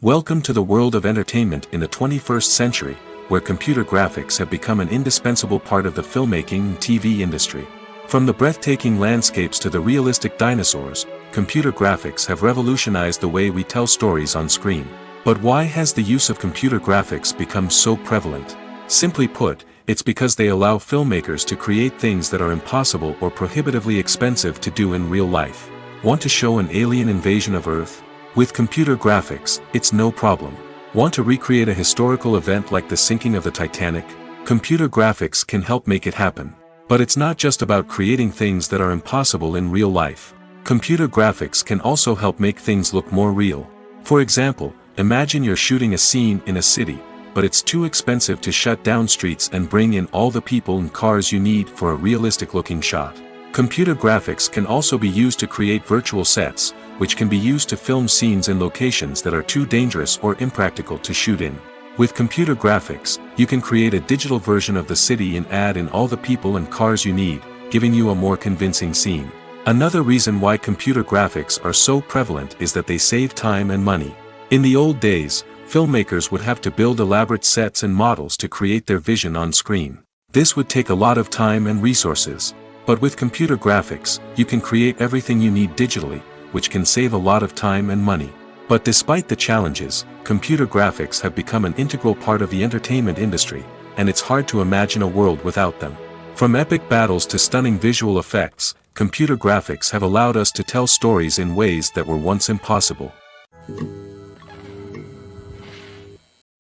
Welcome to the world of entertainment in the 21st century, where computer graphics have become an indispensable part of the filmmaking and TV industry. From the breathtaking landscapes to the realistic dinosaurs, computer graphics have revolutionized the way we tell stories on screen. But why has the use of computer graphics become so prevalent? Simply put, it's because they allow filmmakers to create things that are impossible or prohibitively expensive to do in real life. Want to show an alien invasion of Earth? With computer graphics, it's no problem. Want to recreate a historical event like the sinking of the Titanic? Computer graphics can help make it happen. But it's not just about creating things that are impossible in real life. Computer graphics can also help make things look more real. For example, imagine you're shooting a scene in a city, but it's too expensive to shut down streets and bring in all the people and cars you need for a realistic-looking shot. Computer graphics can also be used to create virtual sets, which can be used to film scenes in locations that are too dangerous or impractical to shoot in. With computer graphics, you can create a digital version of the city and add in all the people and cars you need, giving you a more convincing scene. Another reason why computer graphics are so prevalent is that they save time and money. In the old days, filmmakers would have to build elaborate sets and models to create their vision on screen. This would take a lot of time and resources. But with computer graphics, you can create everything you need digitally, which can save a lot of time and money. But despite the challenges, computer graphics have become an integral part of the entertainment industry, and it's hard to imagine a world without them. From epic battles to stunning visual effects, computer graphics have allowed us to tell stories in ways that were once impossible.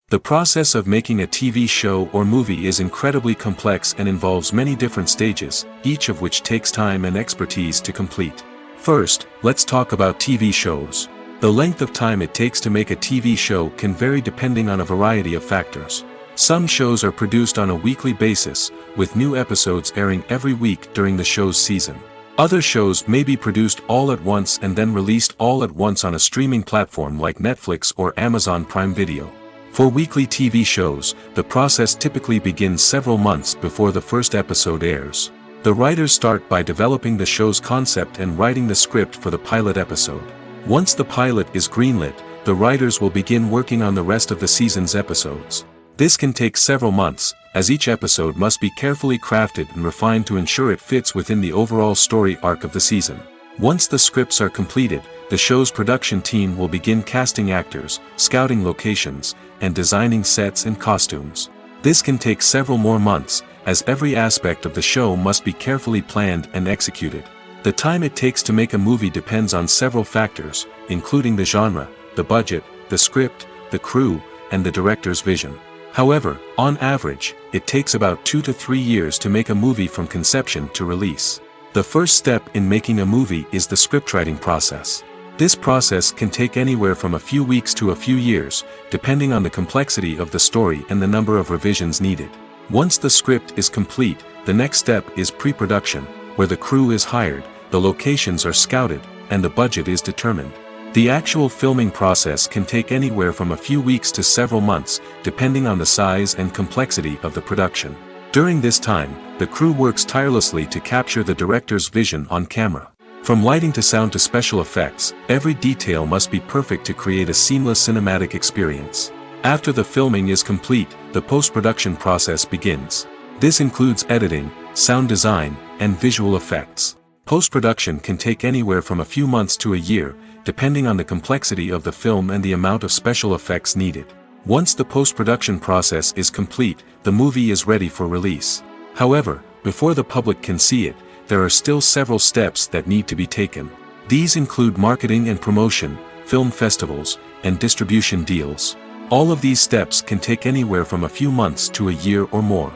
The process of making a TV show or movie is incredibly complex and involves many different stages, each of which takes time and expertise to complete. First, let's talk about TV shows. The length of time it takes to make a TV show can vary depending on a variety of factors. Some shows are produced on a weekly basis, with new episodes airing every week during the show's season. Other shows may be produced all at once and then released all at once on a streaming platform like Netflix or Amazon Prime Video. For weekly TV shows, the process typically begins several months before the first episode airs. The writers start by developing the show's concept and writing the script for the pilot episode. Once the pilot is greenlit, the writers will begin working on the rest of the season's episodes. This can take several months, as each episode must be carefully crafted and refined to ensure it fits within the overall story arc of the season. Once the scripts are completed, the show's production team will begin casting actors, scouting locations, and designing sets and costumes. This can take several more months, as every aspect of the show must be carefully planned and executed. The time it takes to make a movie depends on several factors, including the genre, the budget, the script, the crew, and the director's vision. However, on average, it takes about 2 to 3 years to make a movie from conception to release. The first step in making a movie is the scriptwriting process. This process can take anywhere from a few weeks to a few years, depending on the complexity of the story and the number of revisions needed. Once the script is complete, the next step is pre-production, where the crew is hired, the locations are scouted, and the budget is determined. The actual filming process can take anywhere from a few weeks to several months, depending on the size and complexity of the production. During this time, the crew works tirelessly to capture the director's vision on camera. From lighting to sound to special effects, every detail must be perfect to create a seamless cinematic experience. After the filming is complete, the post-production process begins. This includes editing, sound design, and visual effects. Post-production can take anywhere from a few months to a year, depending on the complexity of the film and the amount of special effects needed. Once the post-production process is complete, the movie is ready for release. However, before the public can see it, there are still several steps that need to be taken. These include marketing and promotion, film festivals, and distribution deals. All of these steps can take anywhere from a few months to a year or more.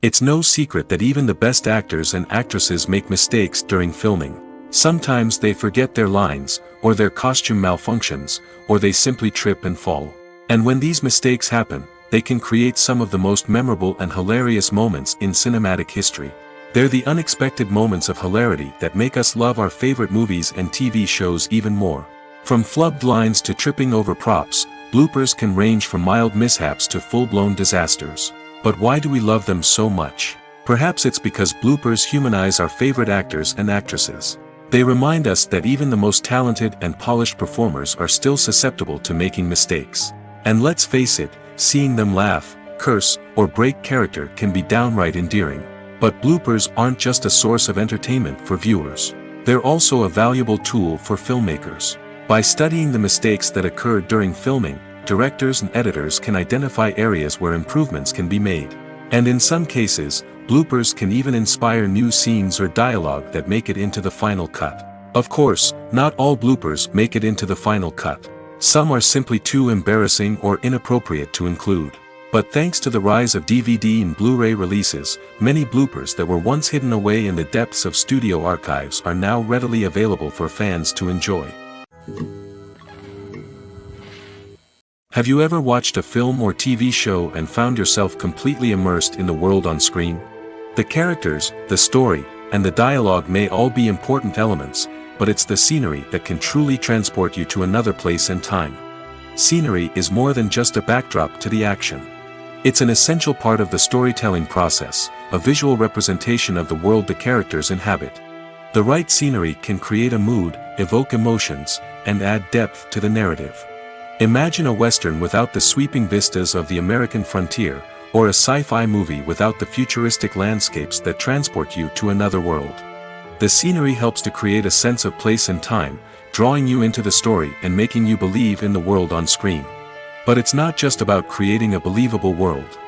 It's no secret that even the best actors and actresses make mistakes during filming. Sometimes they forget their lines, or their costume malfunctions, or they simply trip and fall. And when these mistakes happen, they can create some of the most memorable and hilarious moments in cinematic history. They're the unexpected moments of hilarity that make us love our favorite movies and TV shows even more. From flubbed lines to tripping over props, bloopers can range from mild mishaps to full-blown disasters. But why do we love them so much? Perhaps it's because bloopers humanize our favorite actors and actresses. They remind us that even the most talented and polished performers are still susceptible to making mistakes. And let's face it, seeing them laugh, curse, or break character can be downright endearing. But bloopers aren't just a source of entertainment for viewers. They're also a valuable tool for filmmakers. By studying the mistakes that occurred during filming, directors and editors can identify areas where improvements can be made. And in some cases, bloopers can even inspire new scenes or dialogue that make it into the final cut. Of course, not all bloopers make it into the final cut. Some are simply too embarrassing or inappropriate to include. But thanks to the rise of DVD and Blu-ray releases, many bloopers that were once hidden away in the depths of studio archives are now readily available for fans to enjoy. Have you ever watched a film or TV show and found yourself completely immersed in the world on screen? The characters, the story, and the dialogue may all be important elements, but it's the scenery that can truly transport you to another place and time. Scenery is more than just a backdrop to the action. It's an essential part of the storytelling process, a visual representation of the world the characters inhabit. The right scenery can create a mood, evoke emotions, and add depth to the narrative. Imagine a Western without the sweeping vistas of the American frontier, or a sci-fi movie without the futuristic landscapes that transport you to another world. The scenery helps to create a sense of place and time, drawing you into the story and making you believe in the world on screen. But it's not just about creating a believable world.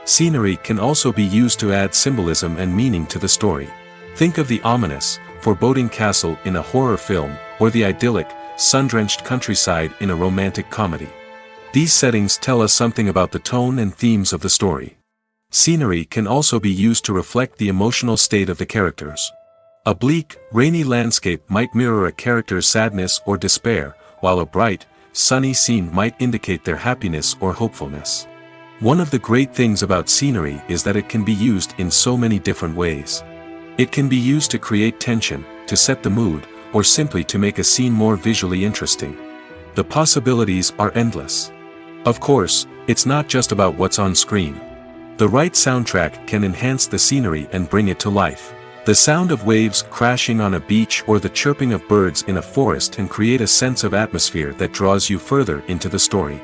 Scenery can also be used to add symbolism and meaning to the story. Think of the ominous, foreboding castle in a horror film, or the idyllic, sun-drenched countryside in a romantic comedy. These settings tell us something about the tone and themes of the story. Scenery can also be used to reflect the emotional state of the characters. A bleak, rainy landscape might mirror a character's sadness or despair, while a bright, sunny scene might indicate their happiness or hopefulness. One of the great things about scenery is that it can be used in so many different ways. It can be used to create tension, to set the mood, or simply to make a scene more visually interesting. The possibilities are endless. Of course, it's not just about what's on screen. The right soundtrack can enhance the scenery and bring it to life. The sound of waves crashing on a beach or the chirping of birds in a forest can create a sense of atmosphere that draws you further into the story.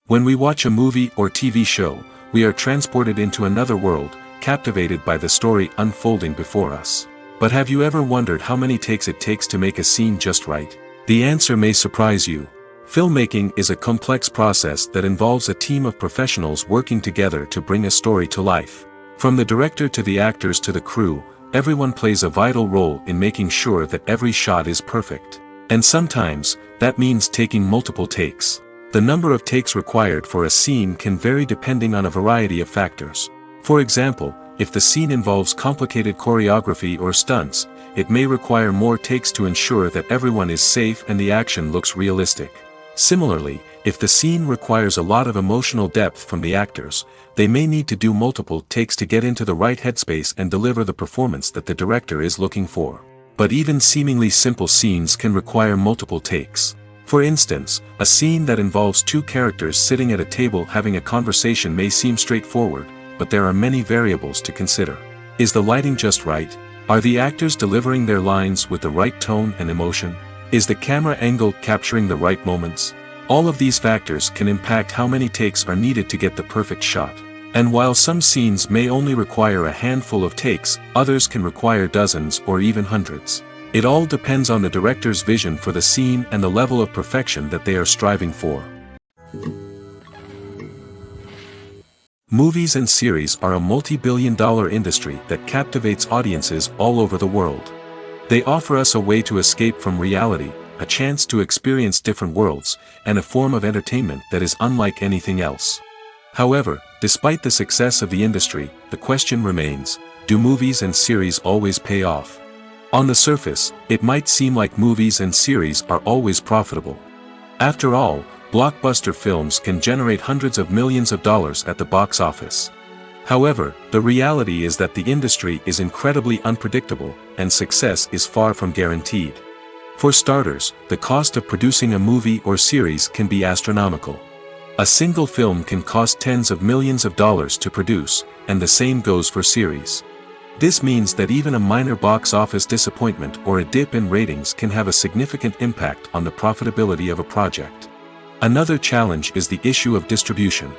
When we watch a movie or TV show, we are transported into another world, captivated by the story unfolding before us. But have you ever wondered how many takes it takes to make a scene just right? The answer may surprise you. Filmmaking is a complex process that involves a team of professionals working together to bring a story to life. From the director to the actors to the crew, everyone plays a vital role in making sure that every shot is perfect. And sometimes, that means taking multiple takes. The number of takes required for a scene can vary depending on a variety of factors. For example, If the scene involves complicated choreography or stunts, it may require more takes to ensure that everyone is safe and the action looks realistic. Similarly, if the scene requires a lot of emotional depth from the actors, they may need to do multiple takes to get into the right headspace and deliver the performance that the director is looking for. But even seemingly simple scenes can require multiple takes. For instance, a scene that involves two characters sitting at a table having a conversation may seem straightforward, but there are many variables to consider. Is the lighting just right? Are the actors delivering their lines with the right tone and emotion? Is the camera angle capturing the right moments? All of these factors can impact how many takes are needed to get the perfect shot. And while some scenes may only require a handful of takes, others can require dozens or even hundreds. It all depends on the director's vision for the scene and the level of perfection that they are striving for. Movies and series are a multi-billion-dollar industry that captivates audiences all over the world. They offer us a way to escape from reality, a chance to experience different worlds, and a form of entertainment that is unlike anything else. However, despite the success of the industry, the question remains, do movies and series always pay off? On the surface, it might seem like movies and series are always profitable. After all, blockbuster films can generate hundreds of millions of dollars at the box office. However, the reality is that the industry is incredibly unpredictable, and success is far from guaranteed. For starters, the cost of producing a movie or series can be astronomical. A single film can cost tens of millions of dollars to produce, and the same goes for series. This means that even a minor box office disappointment or a dip in ratings can have a significant impact on the profitability of a project. Another challenge is the issue of distribution.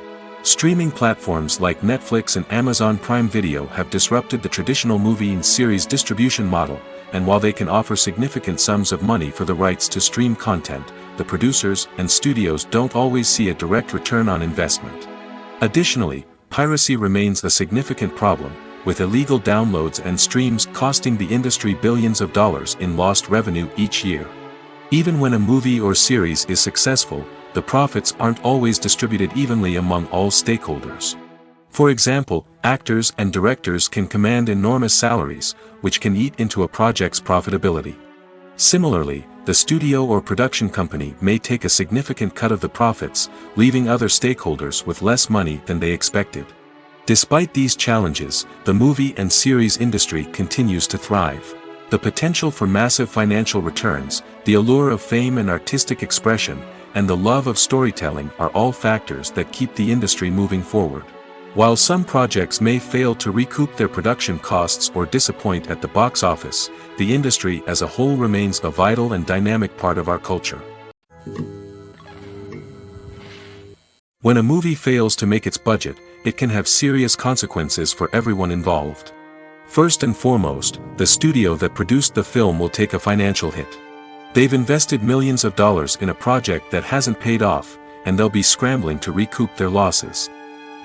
Streaming platforms like Netflix and Amazon Prime Video have disrupted the traditional movie and series distribution model, and while they can offer significant sums of money for the rights to stream content, the producers and studios don't always see a direct return on investment. Additionally, piracy remains a significant problem, with illegal downloads and streams costing the industry billions of dollars in lost revenue each year. Even when a movie or series is successful, the profits aren't always distributed evenly among all stakeholders. For example, actors and directors can command enormous salaries, which can eat into a project's profitability. Similarly, the studio or production company may take a significant cut of the profits, leaving other stakeholders with less money than they expected. Despite these challenges, the movie and series industry continues to thrive. The potential for massive financial returns, the allure of fame and artistic expression, and the love of storytelling are all factors that keep the industry moving forward. While some projects may fail to recoup their production costs or disappoint at the box office, the industry as a whole remains a vital and dynamic part of our culture. When a movie fails to make its budget, it can have serious consequences for everyone involved. First and foremost, the studio that produced the film will take a financial hit. They've invested millions of dollars in a project that hasn't paid off, and they'll be scrambling to recoup their losses.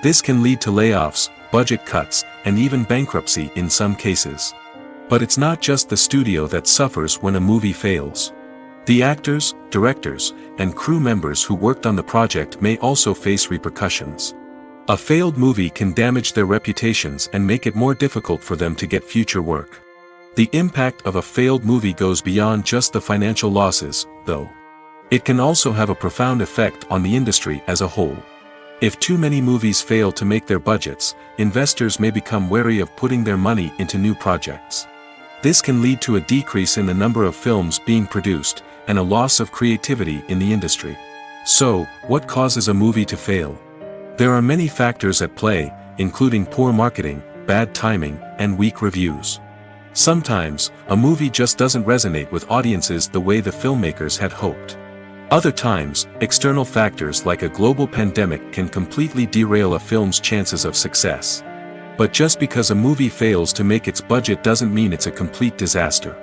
This can lead to layoffs, budget cuts, and even bankruptcy in some cases. But it's not just the studio that suffers when a movie fails. The actors, directors, and crew members who worked on the project may also face repercussions. A failed movie can damage their reputations and make it more difficult for them to get future work. The impact of a failed movie goes beyond just the financial losses, though. It can also have a profound effect on the industry as a whole. If too many movies fail to make their budgets, investors may become wary of putting their money into new projects. This can lead to a decrease in the number of films being produced, and a loss of creativity in the industry. So, what causes a movie to fail? There are many factors at play, including poor marketing, bad timing, and weak reviews. Sometimes, a movie just doesn't resonate with audiences the way the filmmakers had hoped. Other times, external factors like a global pandemic can completely derail a film's chances of success. But just because a movie fails to make its budget doesn't mean it's a complete disaster.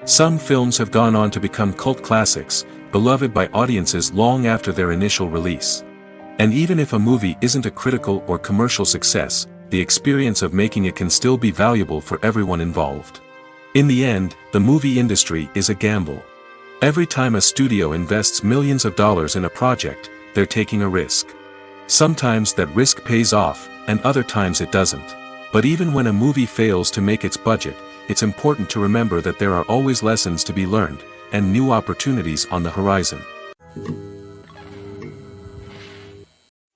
Some films have gone on to become cult classics, beloved by audiences long after their initial release. And even if a movie isn't a critical or commercial success, the experience of making it can still be valuable for everyone involved. In the end, the movie industry is a gamble. Every time a studio invests millions of dollars in a project, they're taking a risk. Sometimes that risk pays off, and other times it doesn't. But even when a movie fails to make its budget, it's important to remember that there are always lessons to be learned, and new opportunities on the horizon.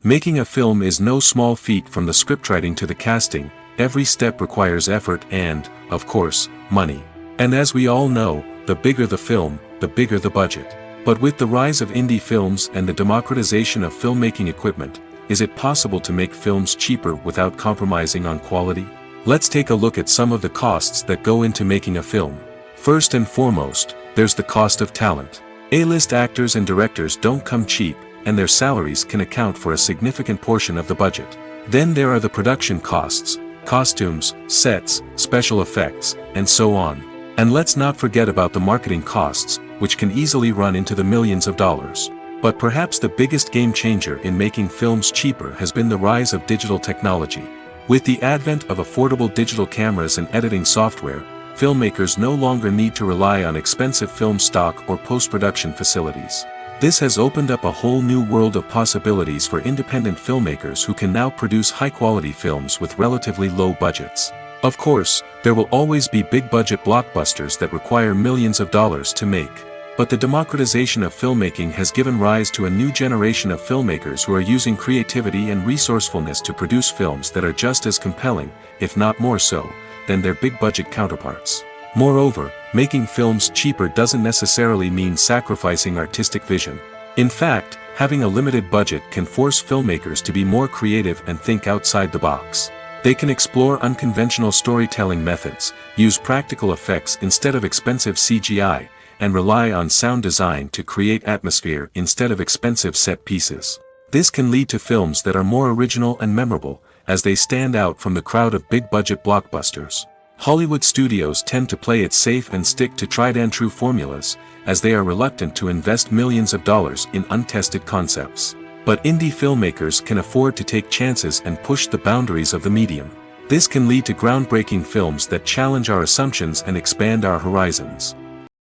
Making a film is no small feat. From the scriptwriting to the casting, every step requires effort and, of course, money. And as we all know, the bigger the film, the bigger the budget. But with the rise of indie films and the democratization of filmmaking equipment, is it possible to make films cheaper without compromising on quality? Let's take a look at some of the costs that go into making a film. First and foremost, there's the cost of talent. A-list actors and directors don't come cheap, and their salaries can account for a significant portion of the budget. Then there are the production costs, costumes, sets, special effects, and so on. And let's not forget about the marketing costs, which can easily run into the millions of dollars. But perhaps the biggest game changer in making films cheaper has been the rise of digital technology. With the advent of affordable digital cameras and editing software, filmmakers no longer need to rely on expensive film stock or post-production facilities. This has opened up a whole new world of possibilities for independent filmmakers who can now produce high-quality films with relatively low budgets. Of course, there will always be big-budget blockbusters that require millions of dollars to make. But the democratization of filmmaking has given rise to a new generation of filmmakers who are using creativity and resourcefulness to produce films that are just as compelling, if not more so, than their big-budget counterparts. Moreover, making films cheaper doesn't necessarily mean sacrificing artistic vision. In fact, having a limited budget can force filmmakers to be more creative and think outside the box. They can explore unconventional storytelling methods, use practical effects instead of expensive CGI, and rely on sound design to create atmosphere instead of expensive set pieces. This can lead to films that are more original and memorable, as they stand out from the crowd of big-budget blockbusters. Hollywood studios tend to play it safe and stick to tried-and-true formulas, as they are reluctant to invest millions of dollars in untested concepts. But indie filmmakers can afford to take chances and push the boundaries of the medium. This can lead to groundbreaking films that challenge our assumptions and expand our horizons.